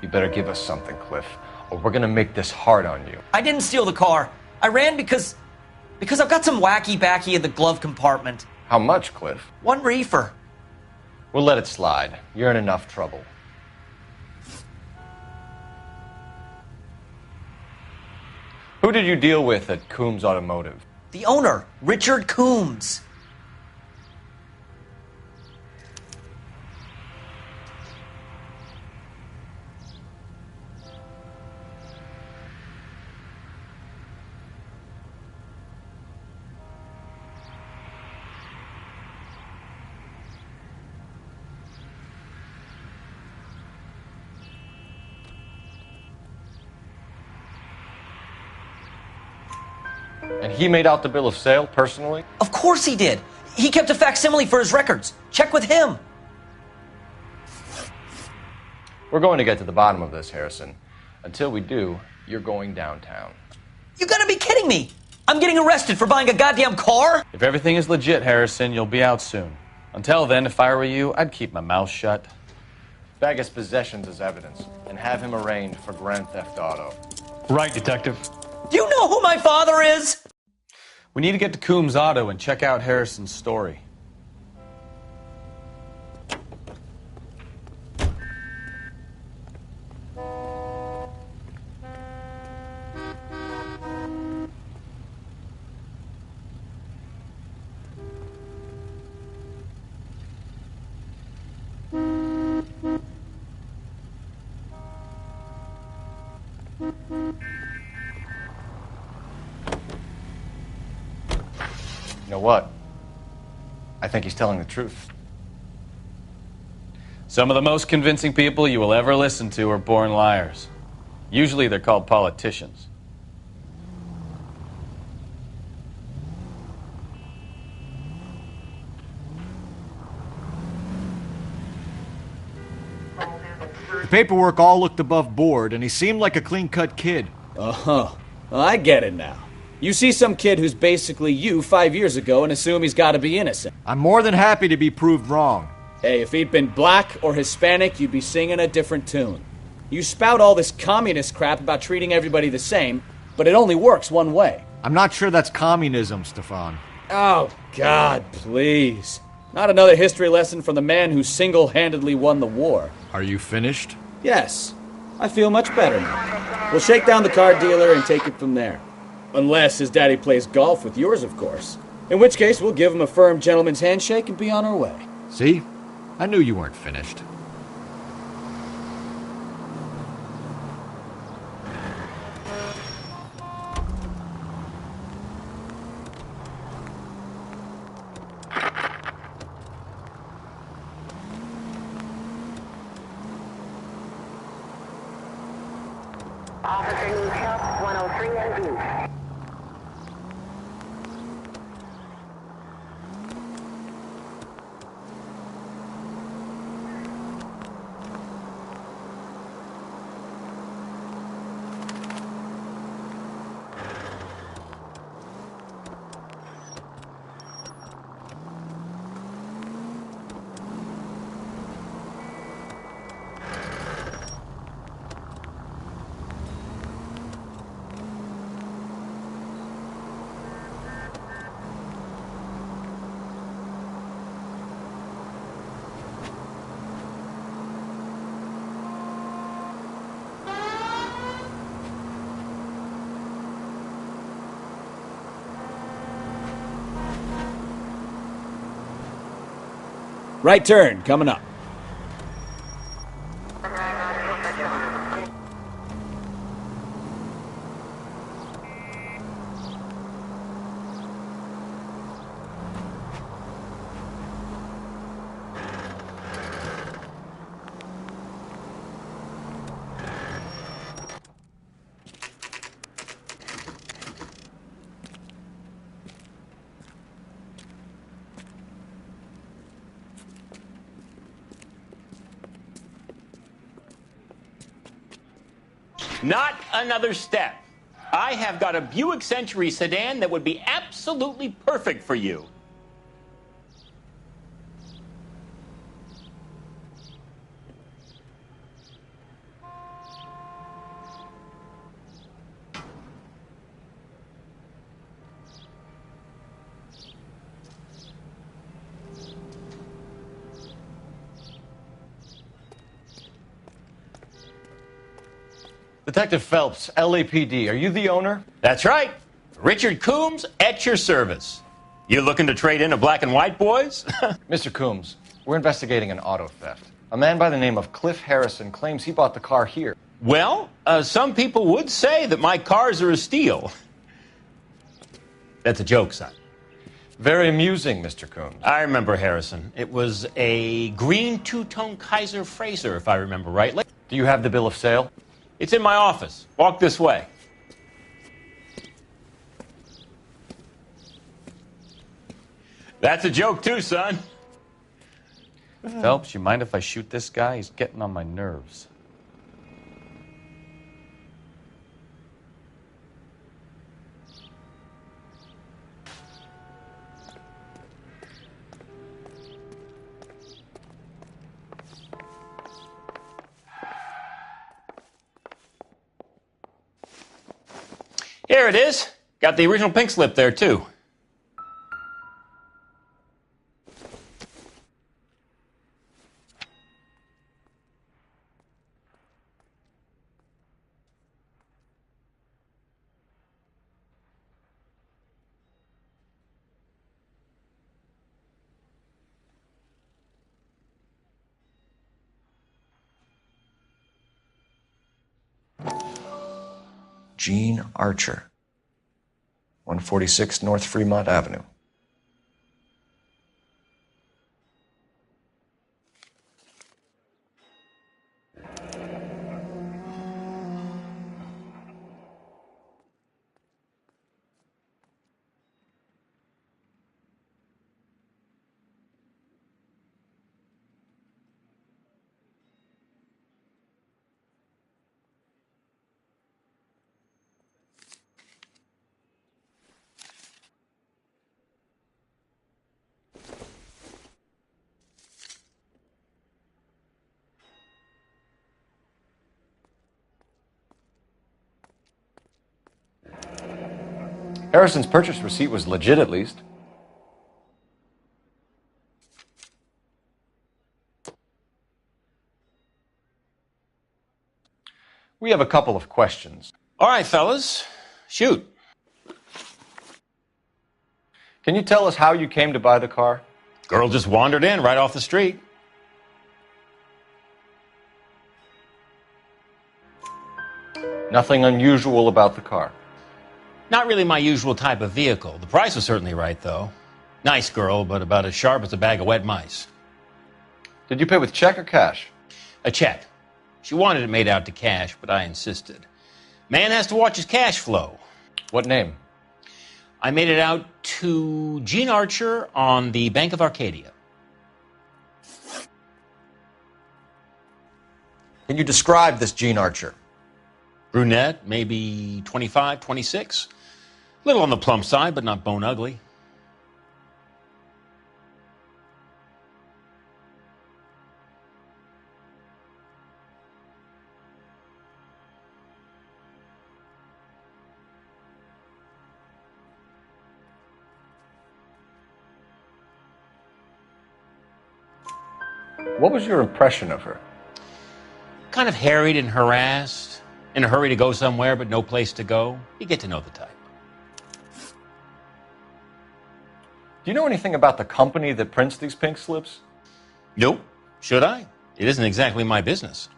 You better give us something, Cliff, or we're gonna make this hard on you. I didn't steal the car. I ran because I've got some wacky backy in the glove compartment. How much, Cliff? 1 reefer. We'll let it slide. You're in enough trouble. Who did you deal with at Coombs Automotive? The owner, Richard Coombs. And he made out the bill of sale personally? Of course he did. He kept a facsimile for his records. Check with him. We're going to get to the bottom of this, Harrison. Until we do, you're going downtown. You gotta be kidding me. I'm getting arrested for buying a goddamn car? If everything is legit, Harrison, you'll be out soon. Until then, if I were you, I'd keep my mouth shut. Bag his possessions as evidence and have him arraigned for grand theft auto. Right, Detective. Do you know who my father is? We need to get to Coombs Auto and check out Harrison's story. You know what? I think he's telling the truth. Some of the most convincing people you will ever listen to are born liars. Usually they're called politicians. The paperwork all looked above board, and he seemed like a clean-cut kid. Oh, well, I get it now. You see some kid who's basically you 5 years ago and assume he's got to be innocent. I'm more than happy to be proved wrong. Hey, if he'd been black or Hispanic, you'd be singing a different tune. You spout all this communist crap about treating everybody the same, but it only works one way. I'm not sure that's communism, Stefan. Oh, God, please. Not another history lesson from the man who single-handedly won the war. Are you finished? Yes. I feel much better now. We'll shake down the car dealer and take it from there. Unless his daddy plays golf with yours, of course. In which case, we'll give him a firm gentleman's handshake and be on our way. See? I knew you weren't finished. Officer needs help, 103 and view. Right turn, coming up. Not another step. I have got a Buick Century sedan that would be absolutely perfect for you. Detective Phelps, LAPD, are you the owner? That's right. Richard Coombs at your service. You looking to trade in a black and white, boys? Mr. Coombs, we're investigating an auto theft. A man by the name of Cliff Harrison claims he bought the car here. Well, some people would say that my cars are a steal. That's a joke, son. Very amusing, Mr. Coombs. I remember Harrison. It was a green two-tone Kaiser Frazer, if I remember right. Do you have the bill of sale? It's in my office. Walk this way. That's a joke too, son. Phelps, you mind if I shoot this guy? He's getting on my nerves. Here it is. Got the original pink slip there, too. Gene Archer, 146 North Fremont Avenue. Harrison's purchase receipt was legit, at least. We have a couple of questions. All right, fellas, shoot. Can you tell us how you came to buy the car? Girl just wandered in right off the street. Nothing unusual about the car. Not really my usual type of vehicle. The price was certainly right, though. Nice girl, but about as sharp as a bag of wet mice. Did you pay with check or cash? A check. She wanted it made out to cash, but I insisted. Man has to watch his cash flow. What name? I made it out to Gene Archer on the Bank of Arcadia. Can you describe this Gene Archer? Brunette, maybe 25, 26. Little on the plump side, but not bone ugly. What was your impression of her? Kind of harried and harassed. In a hurry to go somewhere, but no place to go. You get to know the type. Do you know anything about the company that prints these pink slips? Nope. Should I? It isn't exactly my business.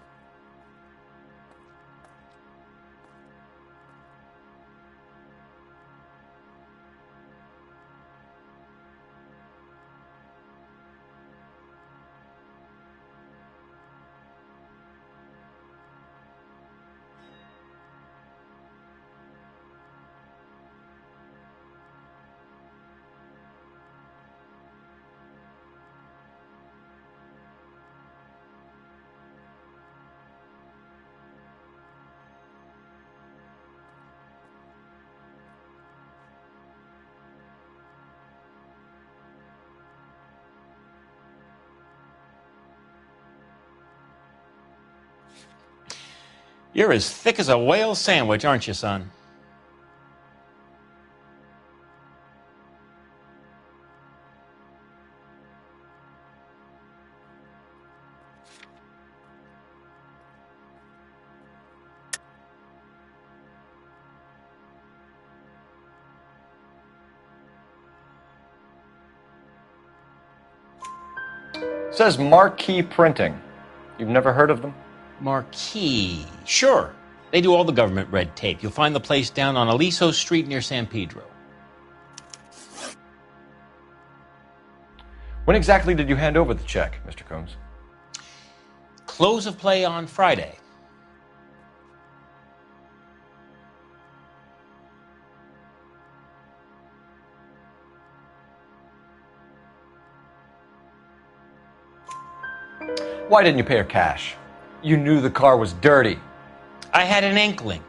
You're as thick as a whale sandwich, aren't you, son? Says Marquee Printing. You've never heard of them? Marquee. Sure. They do all the government red tape. You'll find the place down on Aliso Street near San Pedro. When exactly did you hand over the check, Mr. Combs? Close of play on Friday. Why didn't you pay her cash? You knew the car was dirty. I had an inkling.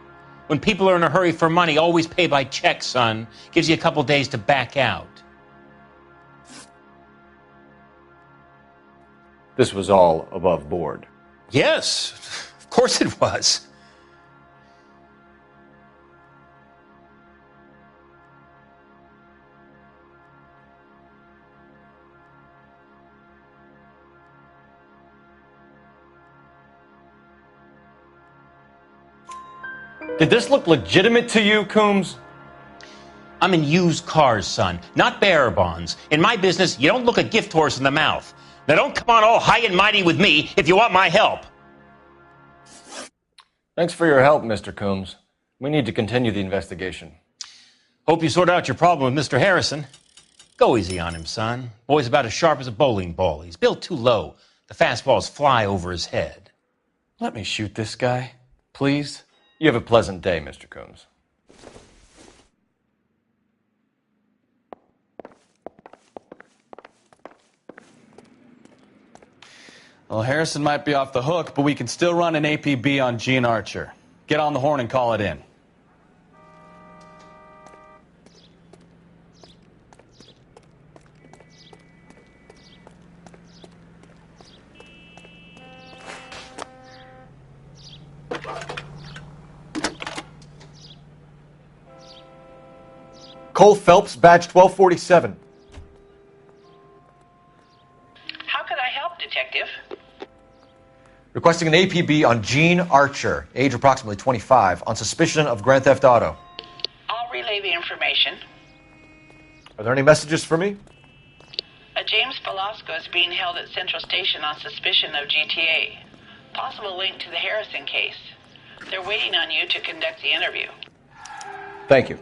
When people are in a hurry for money, always pay by check, son. Gives you a couple days to back out. This was all above board. Yes, of course it was. Did this look legitimate to you, Coombs? I'm in used cars, son, not bearer bonds. In my business, you don't look a gift horse in the mouth. Now don't come on all high and mighty with me if you want my help. Thanks for your help, Mr. Coombs. We need to continue the investigation. Hope you sort out your problem with Mr. Harrison. Go easy on him, son. Boy's about as sharp as a bowling ball. He's built too low. The fastballs fly over his head. Let me shoot this guy, please. You have a pleasant day, Mr. Coombs. Well, Harrison might be off the hook, but we can still run an APB on Gene Archer. Get on the horn and call it in. Cole Phelps, badge 1247. How could I help, Detective? Requesting an APB on Gene Archer, age approximately 25, on suspicion of Grand Theft Auto. I'll relay the information. Are there any messages for me? A James Velasco is being held at Central Station on suspicion of GTA. Possible link to the Harrison case. They're waiting on you to conduct the interview. Thank you.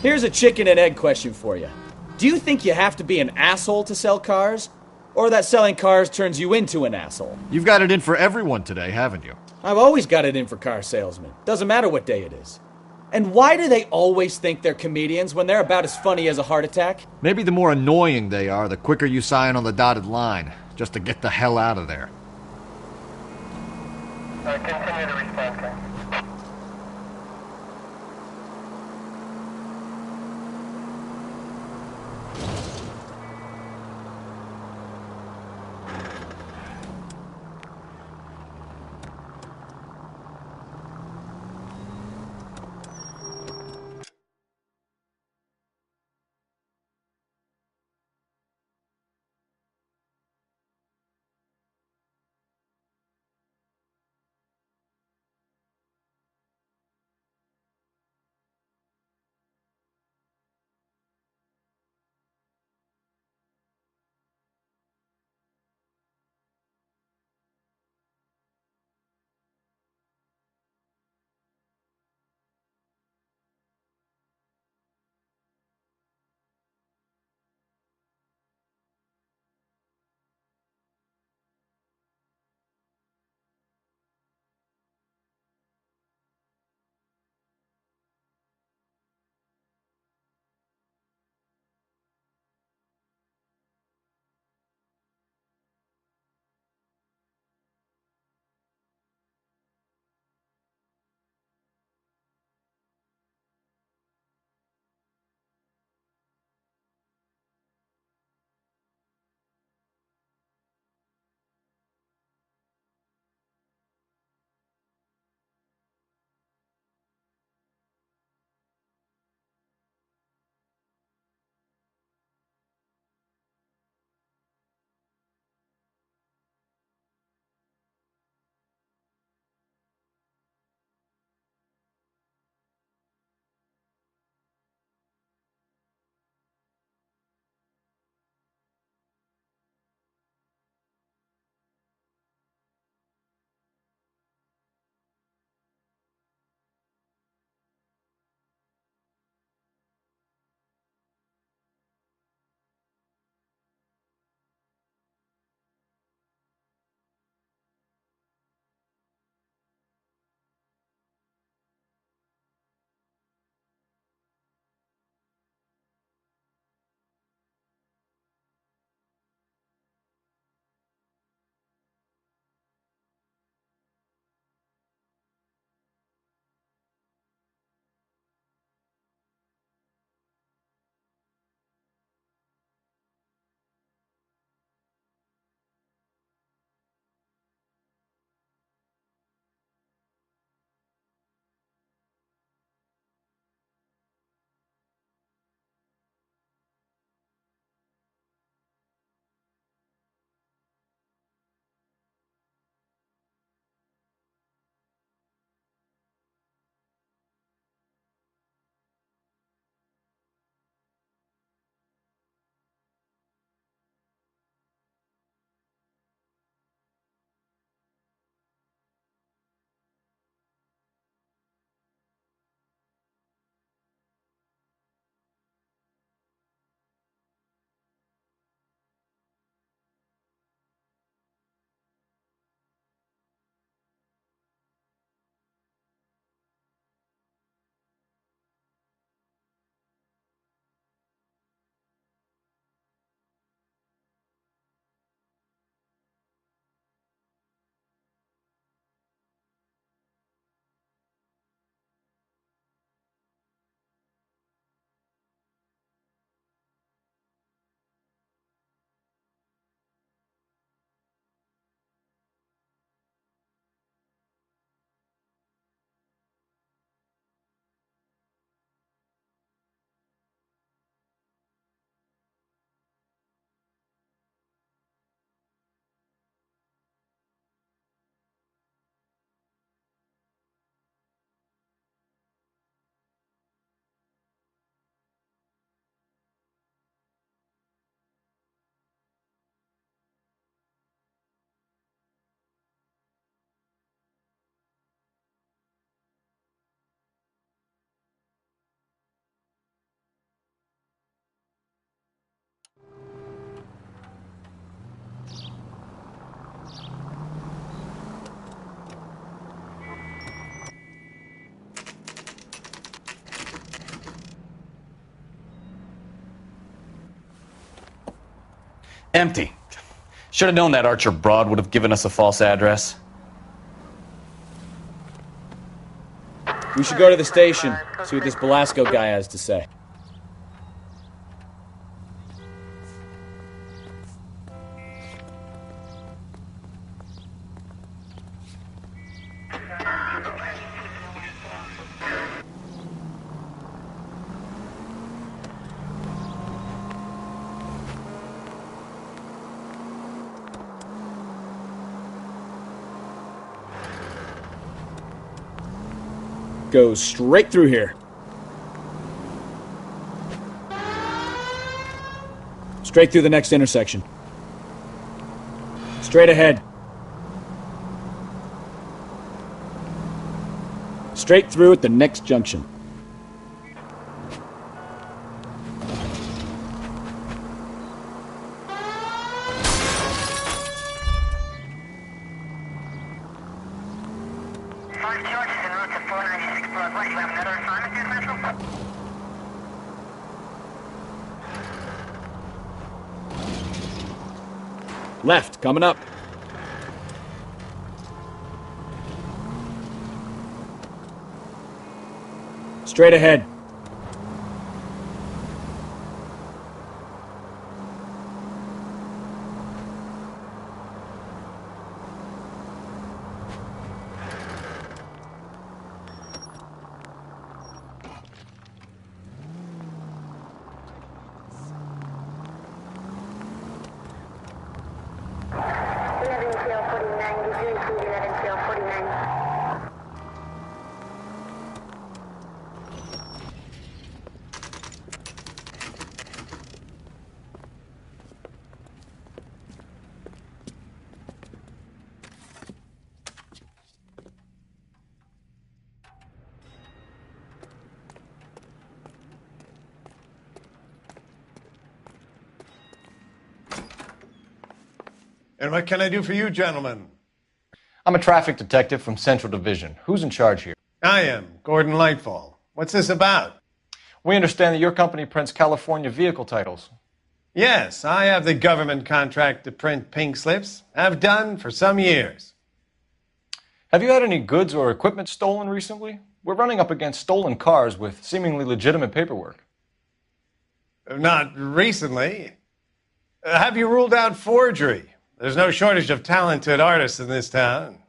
Here's a chicken and egg question for you. Do you think you have to be an asshole to sell cars? Or that selling cars turns you into an asshole? You've got it in for everyone today, haven't you? I've always got it in for car salesmen. Doesn't matter what day it is. And why do they always think they're comedians when they're about as funny as a heart attack? Maybe the more annoying they are, the quicker you sign on the dotted line, just to get the hell out of there. Continue to respond. Empty. Should have known that Archer broad would have given us a false address. We should go to the station, see what this Belasco guy has to say. Go straight through here. Straight through the next intersection. Straight ahead. Straight through at the next junction. Left, coming up. Straight ahead. And what can I do for you, gentlemen? I'm a traffic detective from Central Division. Who's in charge here? I am, Gordon Lightfall. What's this about? We understand that your company prints California vehicle titles. Yes, I have the government contract to print pink slips. I've done for some years. Have you had any goods or equipment stolen recently? We're running up against stolen cars with seemingly legitimate paperwork. Not recently. Have you ruled out forgery? There's no shortage of talented artists in this town.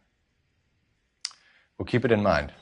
We'll keep it in mind.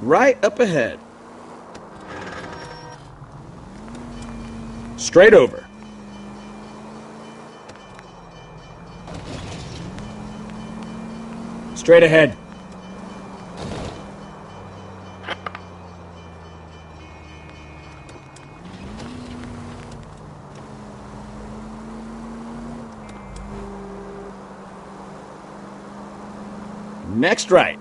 Right up ahead. Straight over. Straight ahead. Next right.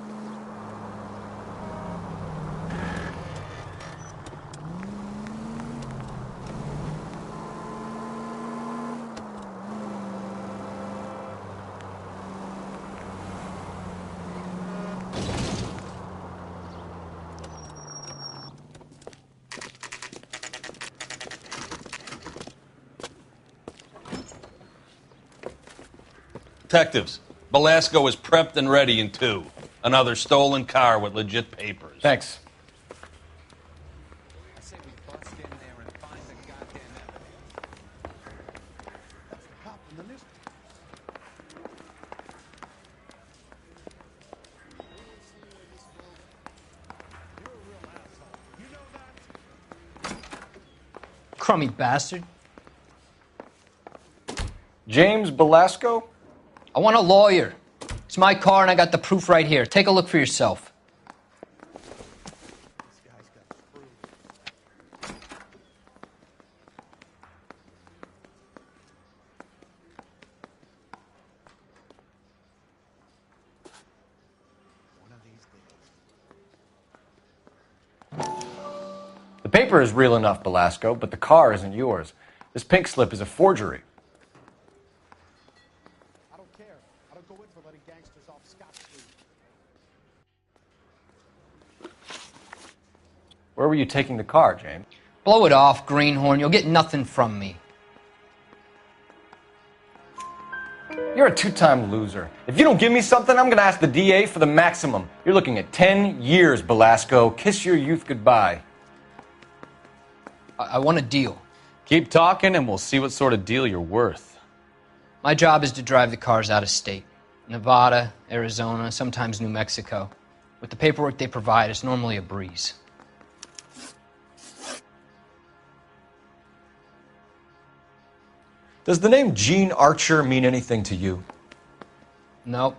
Detectives, Belasco is prepped and ready in 2. Another stolen car with legit papers. Thanks. I say we bust in there and find the goddamn evidence. That's the cop in the newspaper. You're a real asshole. You know that? Crummy bastard. James Belasco? I want a lawyer. It's my car and I got the proof right here. Take a look for yourself. This guy's got proof. One of these days. The paper is real enough, Belasco, but the car isn't yours. This pink slip is a forgery. I don't care. I don't go in for letting gangsters off scot-free. Where were you taking the car, James? Blow it off, greenhorn. You'll get nothing from me. You're a two-time loser. If you don't give me something, I'm going to ask the DA for the maximum. You're looking at 10 years, Belasco. Kiss your youth goodbye. I want a deal. Keep talking and we'll see what sort of deal you're worth. My job is to drive the cars out of state. Nevada, Arizona, sometimes New Mexico. With the paperwork they provide, it's normally a breeze. Does the name Jean Archer mean anything to you? Nope.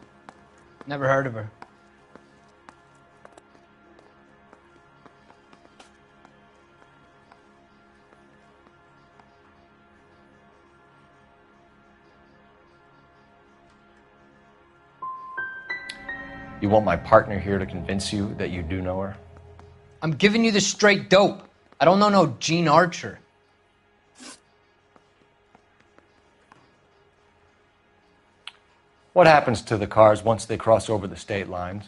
Never heard of her. You want my partner here to convince you that you do know her? I'm giving you the straight dope. I don't know no Jean Archer. What happens to the cars once they cross over the state lines?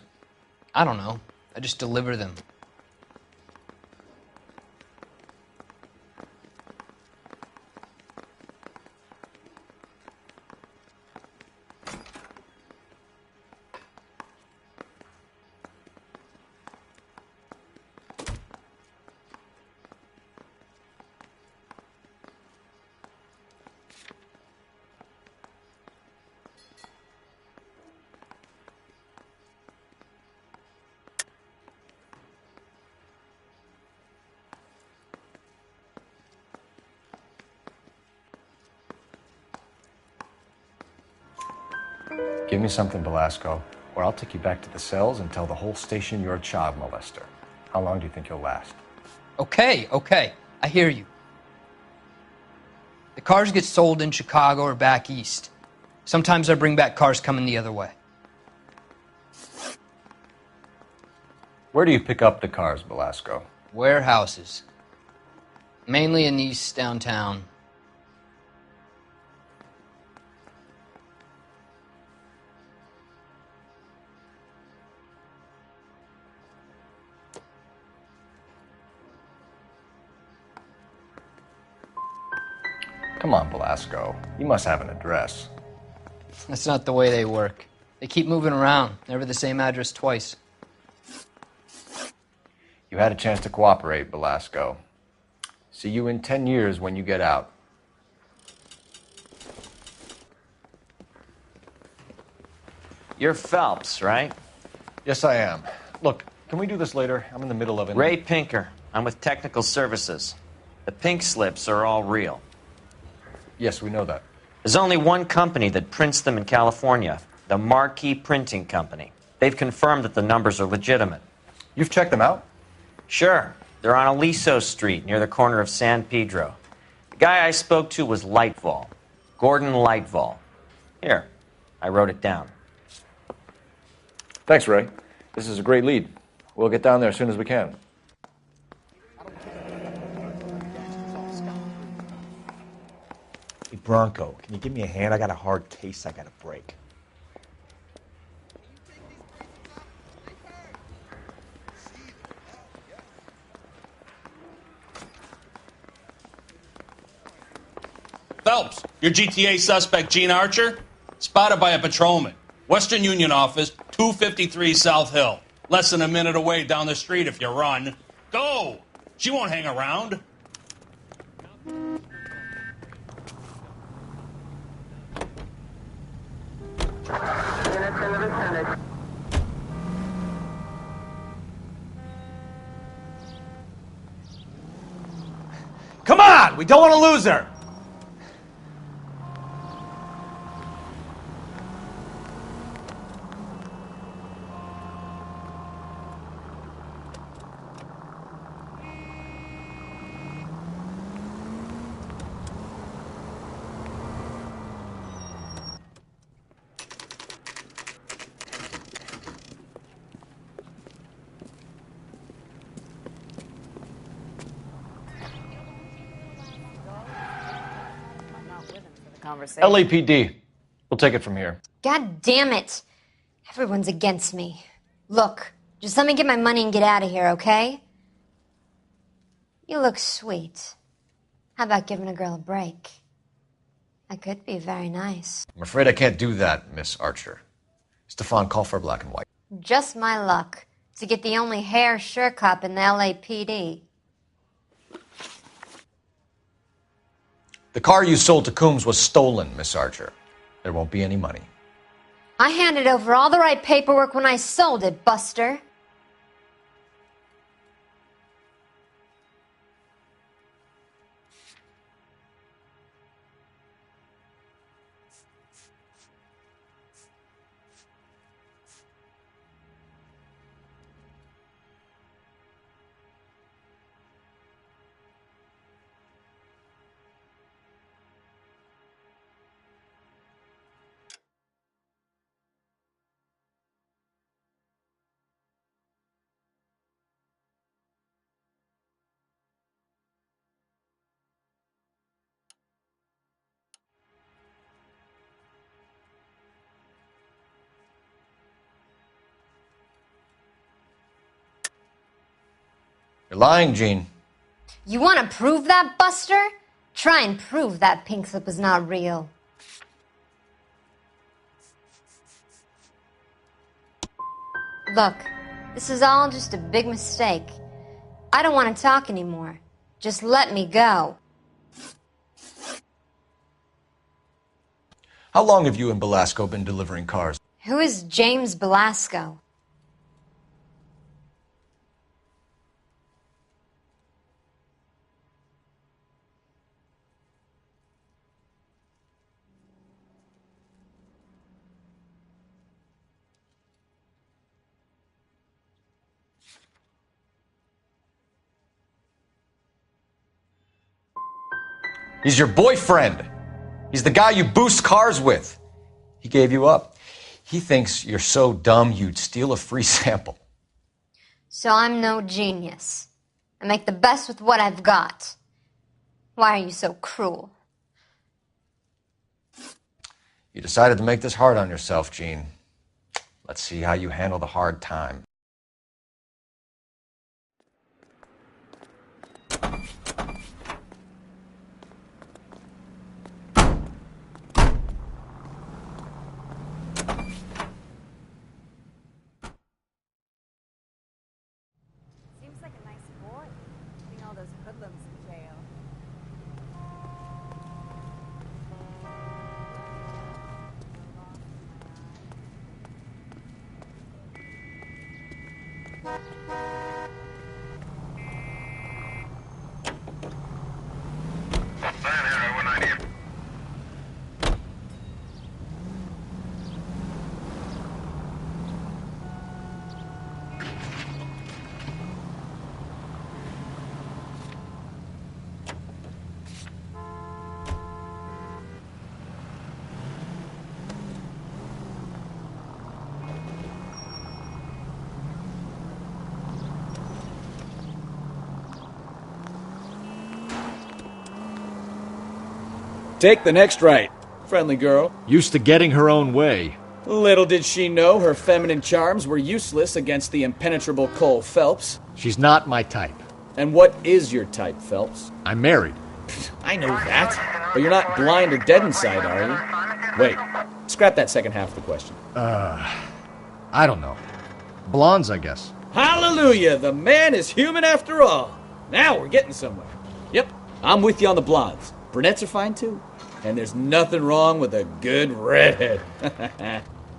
I don't know. I just deliver them. Give me something, Belasco, or I'll take you back to the cells and tell the whole station you're a child molester. How long do you think you'll last? Okay. I hear you. The cars get sold in Chicago or back east. Sometimes I bring back cars coming the other way. Where do you pick up the cars, Belasco? Warehouses. Mainly in East downtown. Come on, Belasco. You must have an address. That's not the way they work. They keep moving around, never the same address twice. You had a chance to cooperate, Belasco. See you in 10 years when you get out. You're Phelps, right? Yes, I am. Look, can we do this later? I'm in the middle of it. Ray Pinker. I'm with Technical Services. The pink slips are all real. Yes, we know that. There's only one company that prints them in California, the Marquee Printing Company. They've confirmed that the numbers are legitimate. You've checked them out? Sure. They're on Aliso Street, near the corner of San Pedro. The guy I spoke to was Lightval. Gordon Lightval. Here, I wrote it down. Thanks, Ray. This is a great lead. We'll get down there as soon as we can. Hey, Bronco, can you give me a hand? I got a hard case I gotta break. Phelps, your GTA suspect, Gene Archer, spotted by a patrolman. Western Union office, 253 South Hill. Less than a minute away down the street if you run. Go! She won't hang around. Come on! We don't want to lose her! LAPD. We'll take it from here. God damn it. Everyone's against me. Look, just let me get my money and get out of here, okay? You look sweet. How about giving a girl a break? I could be very nice. I'm afraid I can't do that, Miss Archer. Stefan, call for black and white. Just my luck to get the only hair sure cop in the LAPD. The car you sold to Coombs was stolen, Miss Archer. There won't be any money. I handed over all the right paperwork when I sold it, Buster. You're lying, Gene. You want to prove that, Buster? Try and prove that pink slip is not real. Look, this is all just a big mistake. I don't want to talk anymore. Just let me go. How long have you and Belasco been delivering cars? Who is James Belasco? He's your boyfriend. He's the guy you boost cars with. He gave you up. He thinks you're so dumb you'd steal a free sample. So I'm no genius. I make the best with what I've got. Why are you so cruel? You decided to make this hard on yourself, Gene. Let's see how you handle the hard time. Seems like a nice boy, putting all those hoodlums in jail. Take the next right, friendly girl. Used to getting her own way. Little did she know her feminine charms were useless against the impenetrable Cole Phelps. She's not my type. And what is your type, Phelps? I'm married. I know that, but you're not blind or dead inside, are you? Wait, scrap that second half of the question. I don't know. Blondes, I guess. Hallelujah! The man is human after all. Now we're getting somewhere. Yep, I'm with you on the blondes. Brunettes are fine too. And there's nothing wrong with a good redhead.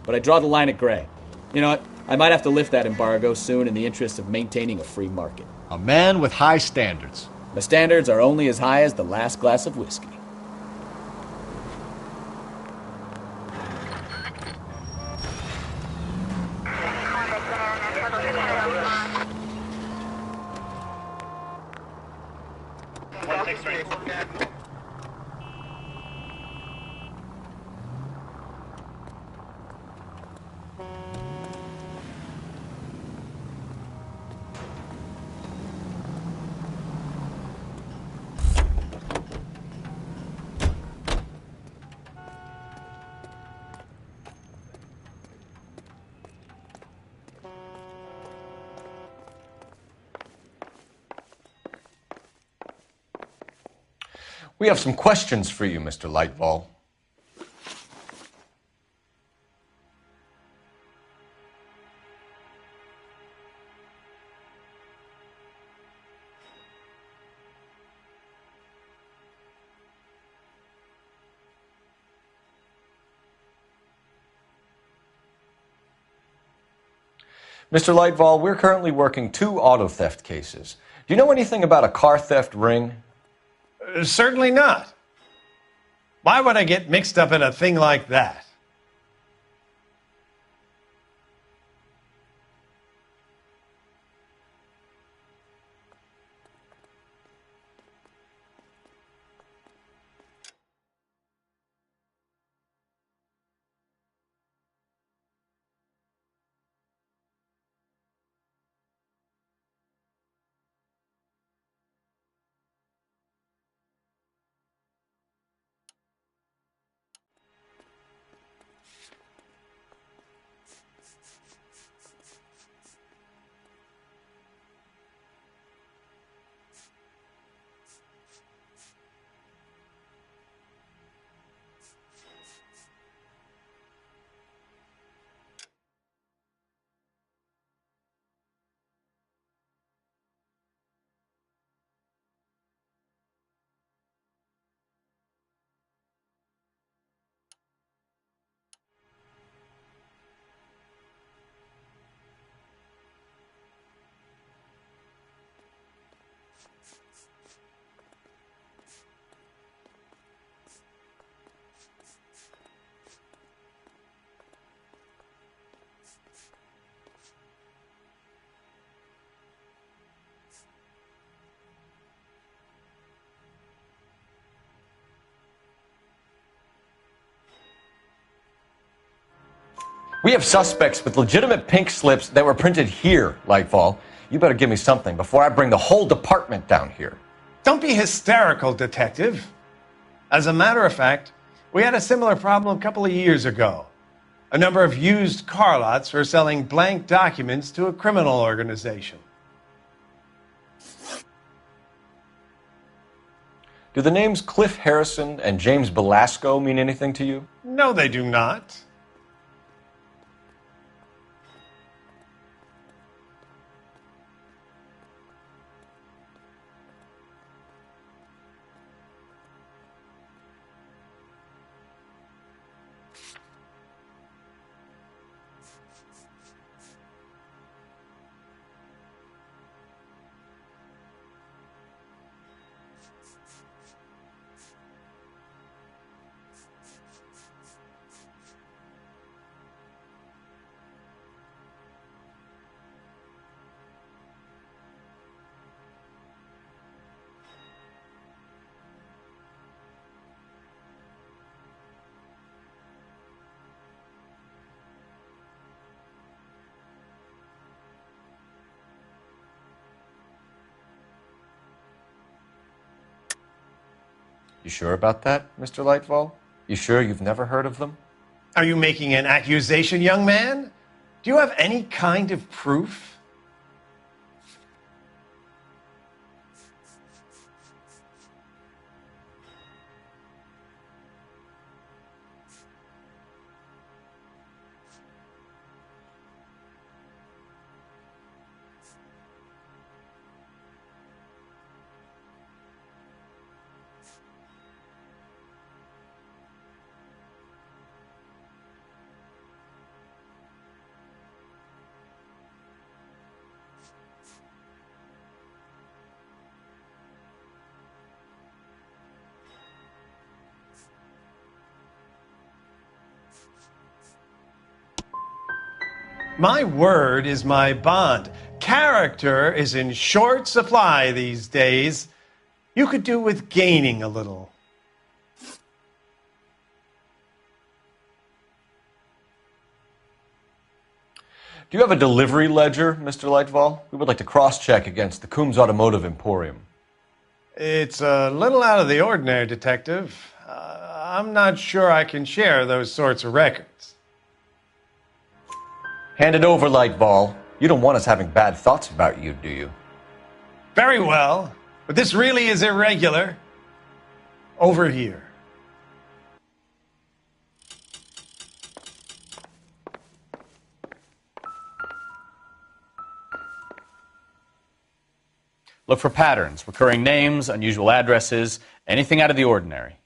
But I draw the line at gray. You know what? I might have to lift that embargo soon in the interest of maintaining a free market. A man with high standards. The standards are only as high as the last glass of whiskey. We have some questions for you, Mr. Lightfall. Mr. Lightfall, we're currently working 2 auto theft cases. Do you know anything about a car theft ring? Certainly not. Why would I get mixed up in a thing like that? We have suspects with legitimate pink slips that were printed here, Lightfall. You better give me something before I bring the whole department down here. Don't be hysterical, Detective. As a matter of fact, we had a similar problem a couple of years ago. A number of used car lots were selling blank documents to a criminal organization. Do the names Cliff Harrison and James Belasco mean anything to you? No, they do not. You sure about that, Mr. Lightfall? You sure you've never heard of them? Are you making an accusation, young man? Do you have any kind of proof? My word is my bond. Character is in short supply these days. You could do with gaining a little. Do you have a delivery ledger, Mr. Lightfall? We would like to cross-check against the Coombs Automotive Emporium. It's a little out of the ordinary, Detective. I'm not sure I can share those sorts of records. Hand it over, Lightball. You don't want us having bad thoughts about you, do you? Very well, but this really is irregular. Over here. Look for patterns, recurring names, unusual addresses, anything out of the ordinary.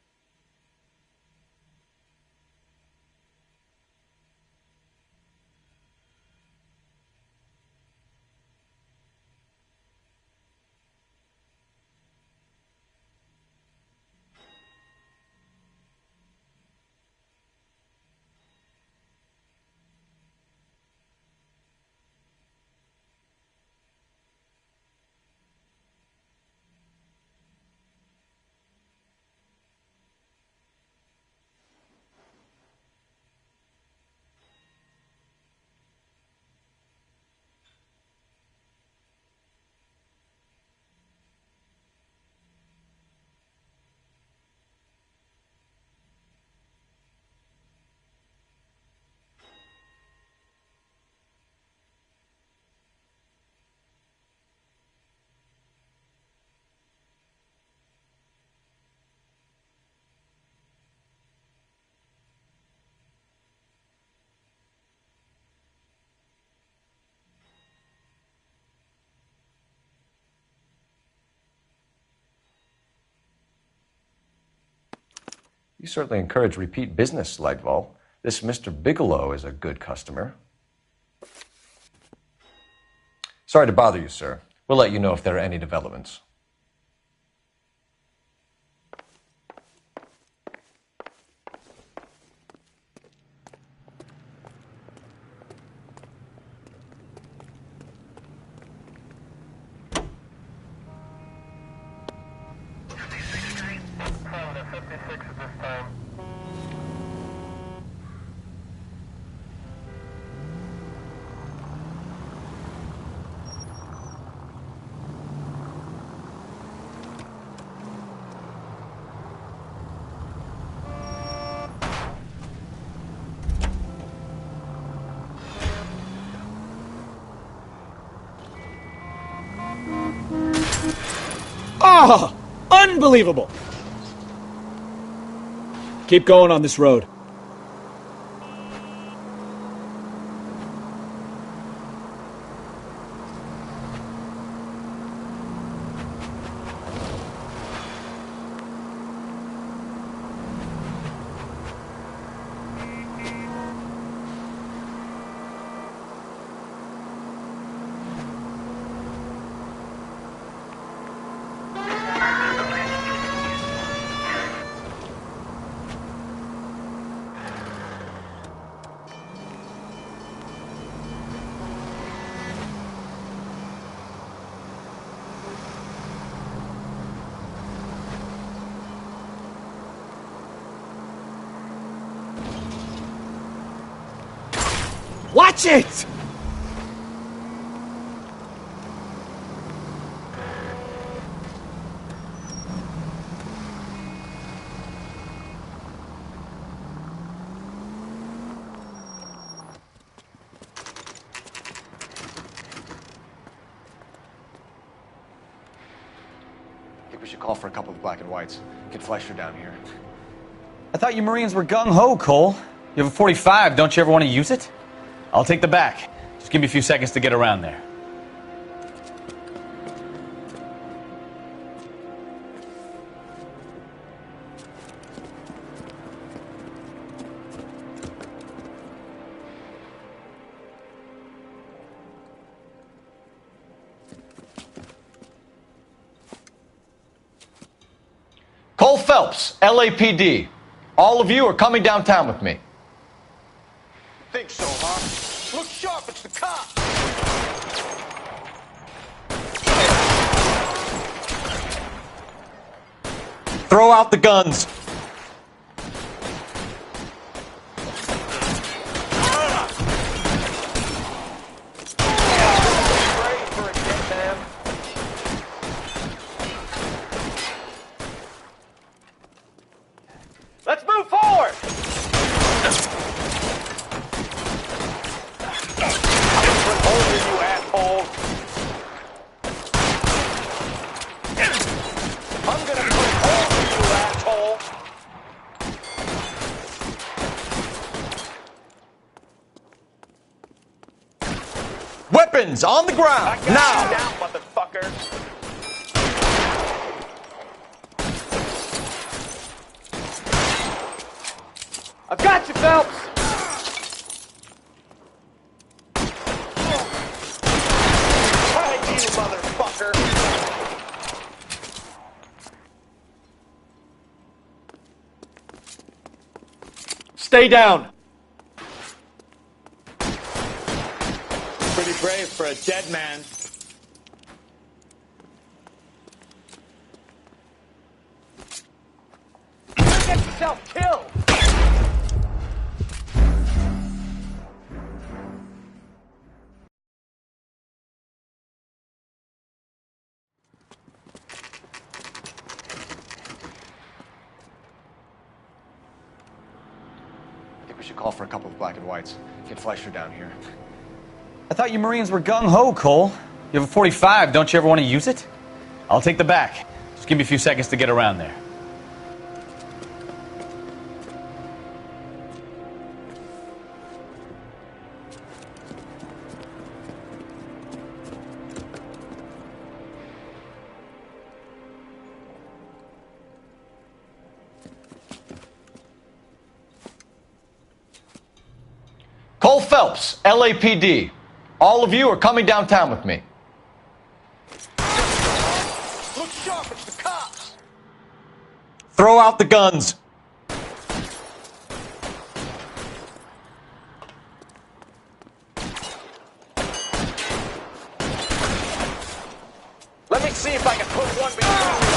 You certainly encourage repeat business, Lightball. This Mr. Bigelow is a good customer. Sorry to bother you, sir. We'll let you know if there are any developments. Oh, unbelievable. Keep going on this road. Watch it! I think we should call for a couple of black and whites. Get Fleischer down here. I thought you Marines were gung-ho, Cole. You have a 45, don't you ever want to use it? I'll take the back. Just give me a few seconds to get around there. Cole Phelps, LAPD. All of you are coming downtown with me. Think so, huh? Look sharp, it's the cops! Throw out the guns. Let's move forward! Put holes in you, asshole! I'm gonna put holes in you, asshole! Weapons on the ground, I got now! you down, motherfucker! I've got you, Phelps! Try you, motherfucker! Stay down. Pretty brave for a dead man. You get yourself killed! I think we should call for a couple of black and whites. Get Fleischer down here. I thought you Marines were gung-ho, Cole. You have a 45. Don't you ever want to use it? I'll take the back. Just give me a few seconds to get around there. Cole Phelps, LAPD. All of you are coming downtown with me. Look sharp, it's the cops! Throw out the guns. Let me see if I can put one between your eyes.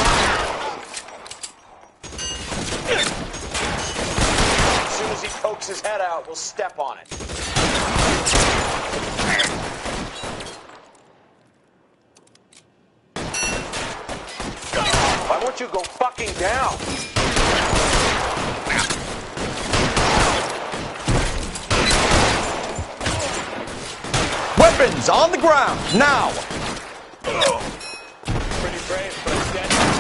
As soon as he pokes his head out, we'll step on it. Why won't you go fucking down? Weapons on the ground, now! Pretty brave for a dead man.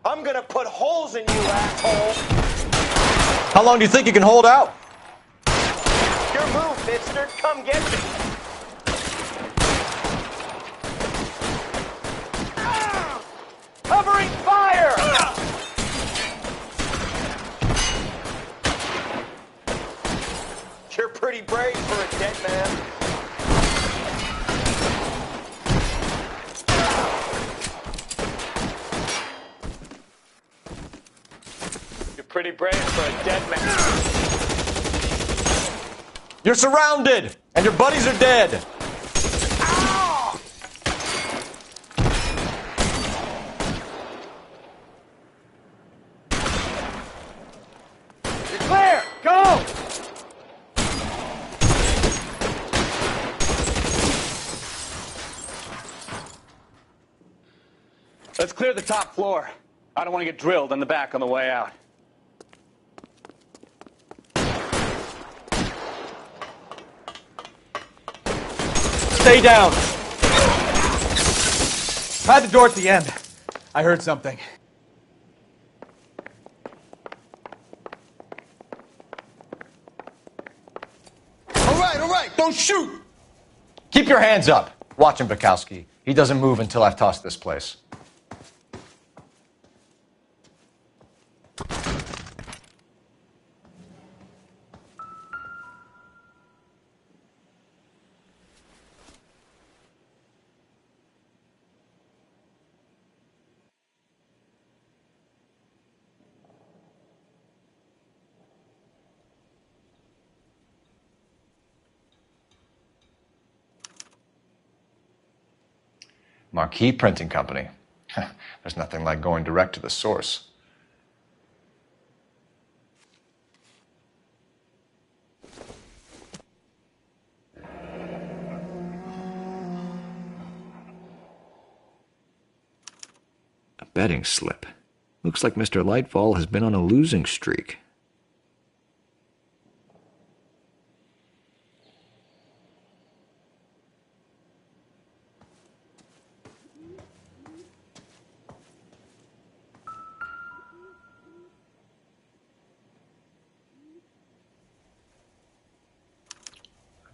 I'm gonna put holes in you, asshole! How long do you think you can hold out? Your move, mister. Come get me. Covering fire! You're pretty brave for a dead man. You're pretty brave for a dead man. You're surrounded, and your buddies are dead. You're clear! Go! Let's clear the top floor. I don't want to get drilled in the back on the way out. Stay down. Try the door at the end. I heard something. All right, don't shoot! Keep your hands up. Watch him, Bukowski. He doesn't move until I've tossed this place. Marquee Printing Company. There's nothing like going direct to the source. A betting slip. Looks like Mr. Lightfall has been on a losing streak.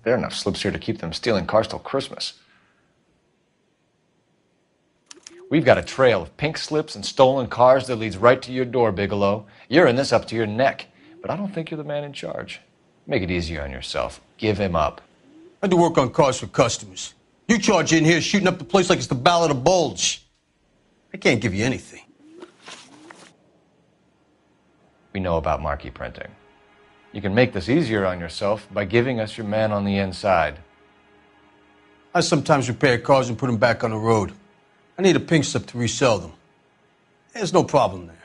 There are enough slips here to keep them stealing cars till Christmas. We've got a trail of pink slips and stolen cars that leads right to your door, Bigelow. You're in this up to your neck, but I don't think you're the man in charge. Make it easier on yourself. Give him up. I do work on cars for customers. You charge in here shooting up the place like it's the Ballad of Bulge. I can't give you anything. We know about marquee printing. You can make this easier on yourself by giving us your man on the inside. I sometimes repair cars and put them back on the road. I need a pink slip to resell them. There's no problem there.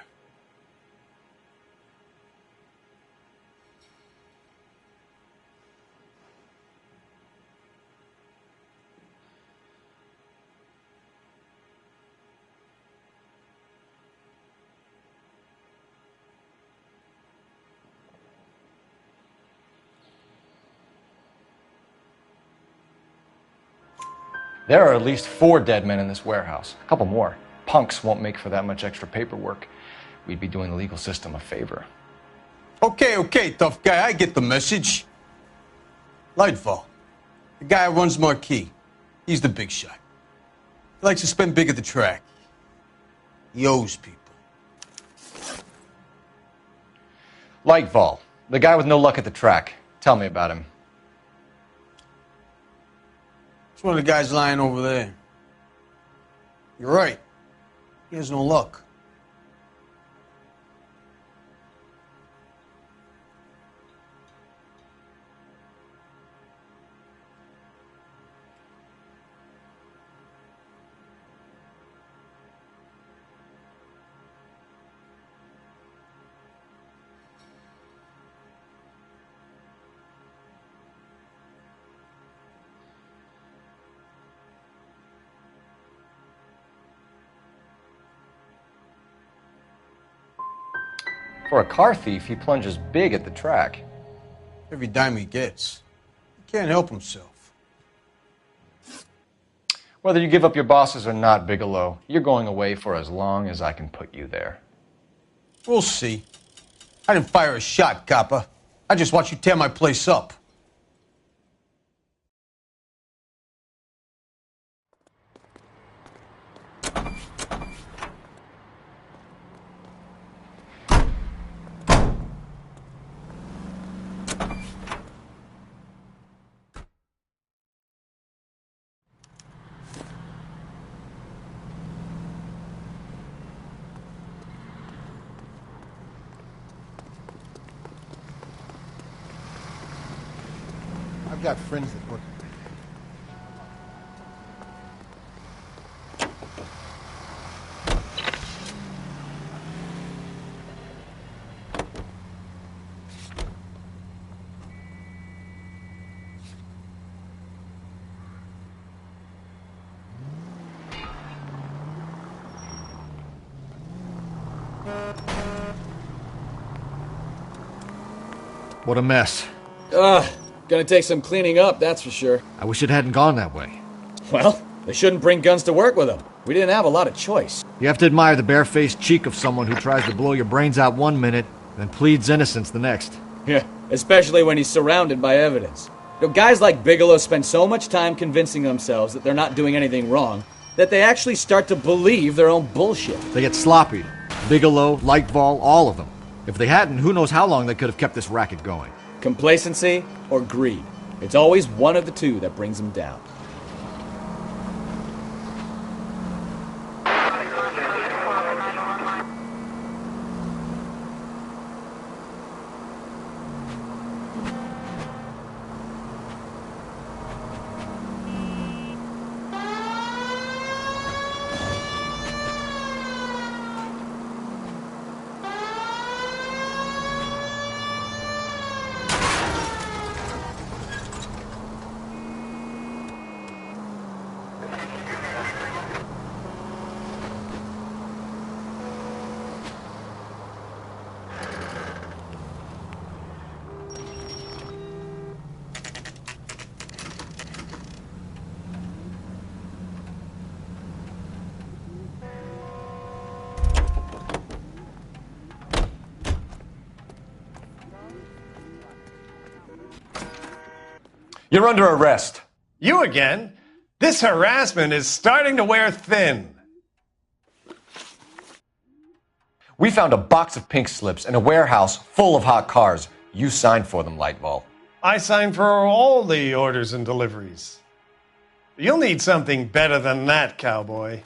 There are at least 4 dead men in this warehouse. A couple more. Punks won't make for that much extra paperwork. We'd be doing the legal system a favor. Okay, tough guy. I get the message. Lightfall, the guy who runs Marquee. He's the big shot. He likes to spend big at the track. He owes people. Lightfall, the guy with no luck at the track. Tell me about him. It's one of the guys lying over there. You're right. He has no luck. For a car thief, he plunges big at the track. Every dime he gets. He can't help himself. Whether you give up your bosses or not, Bigelow, you're going away for as long as I can put you there. We'll see. I didn't fire a shot, copper. I just watched you tear my place up. I've got friends that work. What a mess. Gonna take some cleaning up, that's for sure. I wish it hadn't gone that way. Well, they shouldn't bring guns to work with them. We didn't have a lot of choice. You have to admire the barefaced cheek of someone who tries to blow your brains out one minute, then pleads innocence the next. Yeah, especially when he's surrounded by evidence. You know, guys like Bigelow spend so much time convincing themselves that they're not doing anything wrong that they actually start to believe their own bullshit. They get sloppy. Bigelow, Lightfall, all of them. If they hadn't, who knows how long they could have kept this racket going. Complacency or greed. It's always one of the two that brings them down. You're under arrest. You again? This harassment is starting to wear thin. We found a box of pink slips in a warehouse full of hot cars. You signed for them, Lightball. I signed for all the orders and deliveries. You'll need something better than that, cowboy.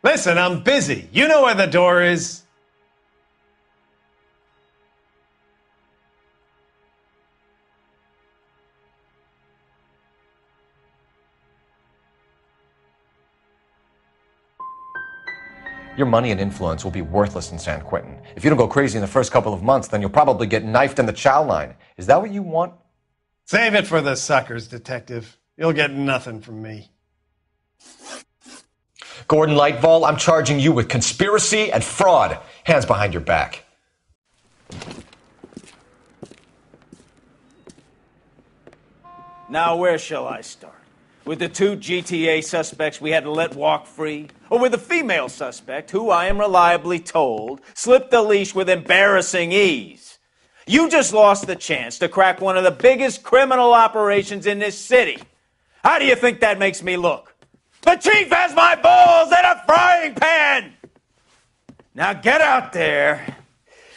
Listen, I'm busy. You know where the door is. Your money and influence will be worthless in San Quentin. If you don't go crazy in the first couple of months, then you'll probably get knifed in the chow line. Is that what you want? Save it for the suckers, Detective. You'll get nothing from me. Gordon Lightball, I'm charging you with conspiracy and fraud. Hands behind your back. Now, where shall I start? With the 2 GTA suspects we had to let walk free? Or with the female suspect, who I am reliably told slipped the leash with embarrassing ease? You just lost the chance to crack one of the biggest criminal operations in this city. How do you think that makes me look? The chief has my balls in a frying pan! Now get out there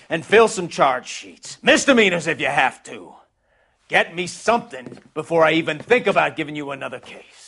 and fill some charge sheets. Misdemeanors if you have to. Get me something before I even think about giving you another case.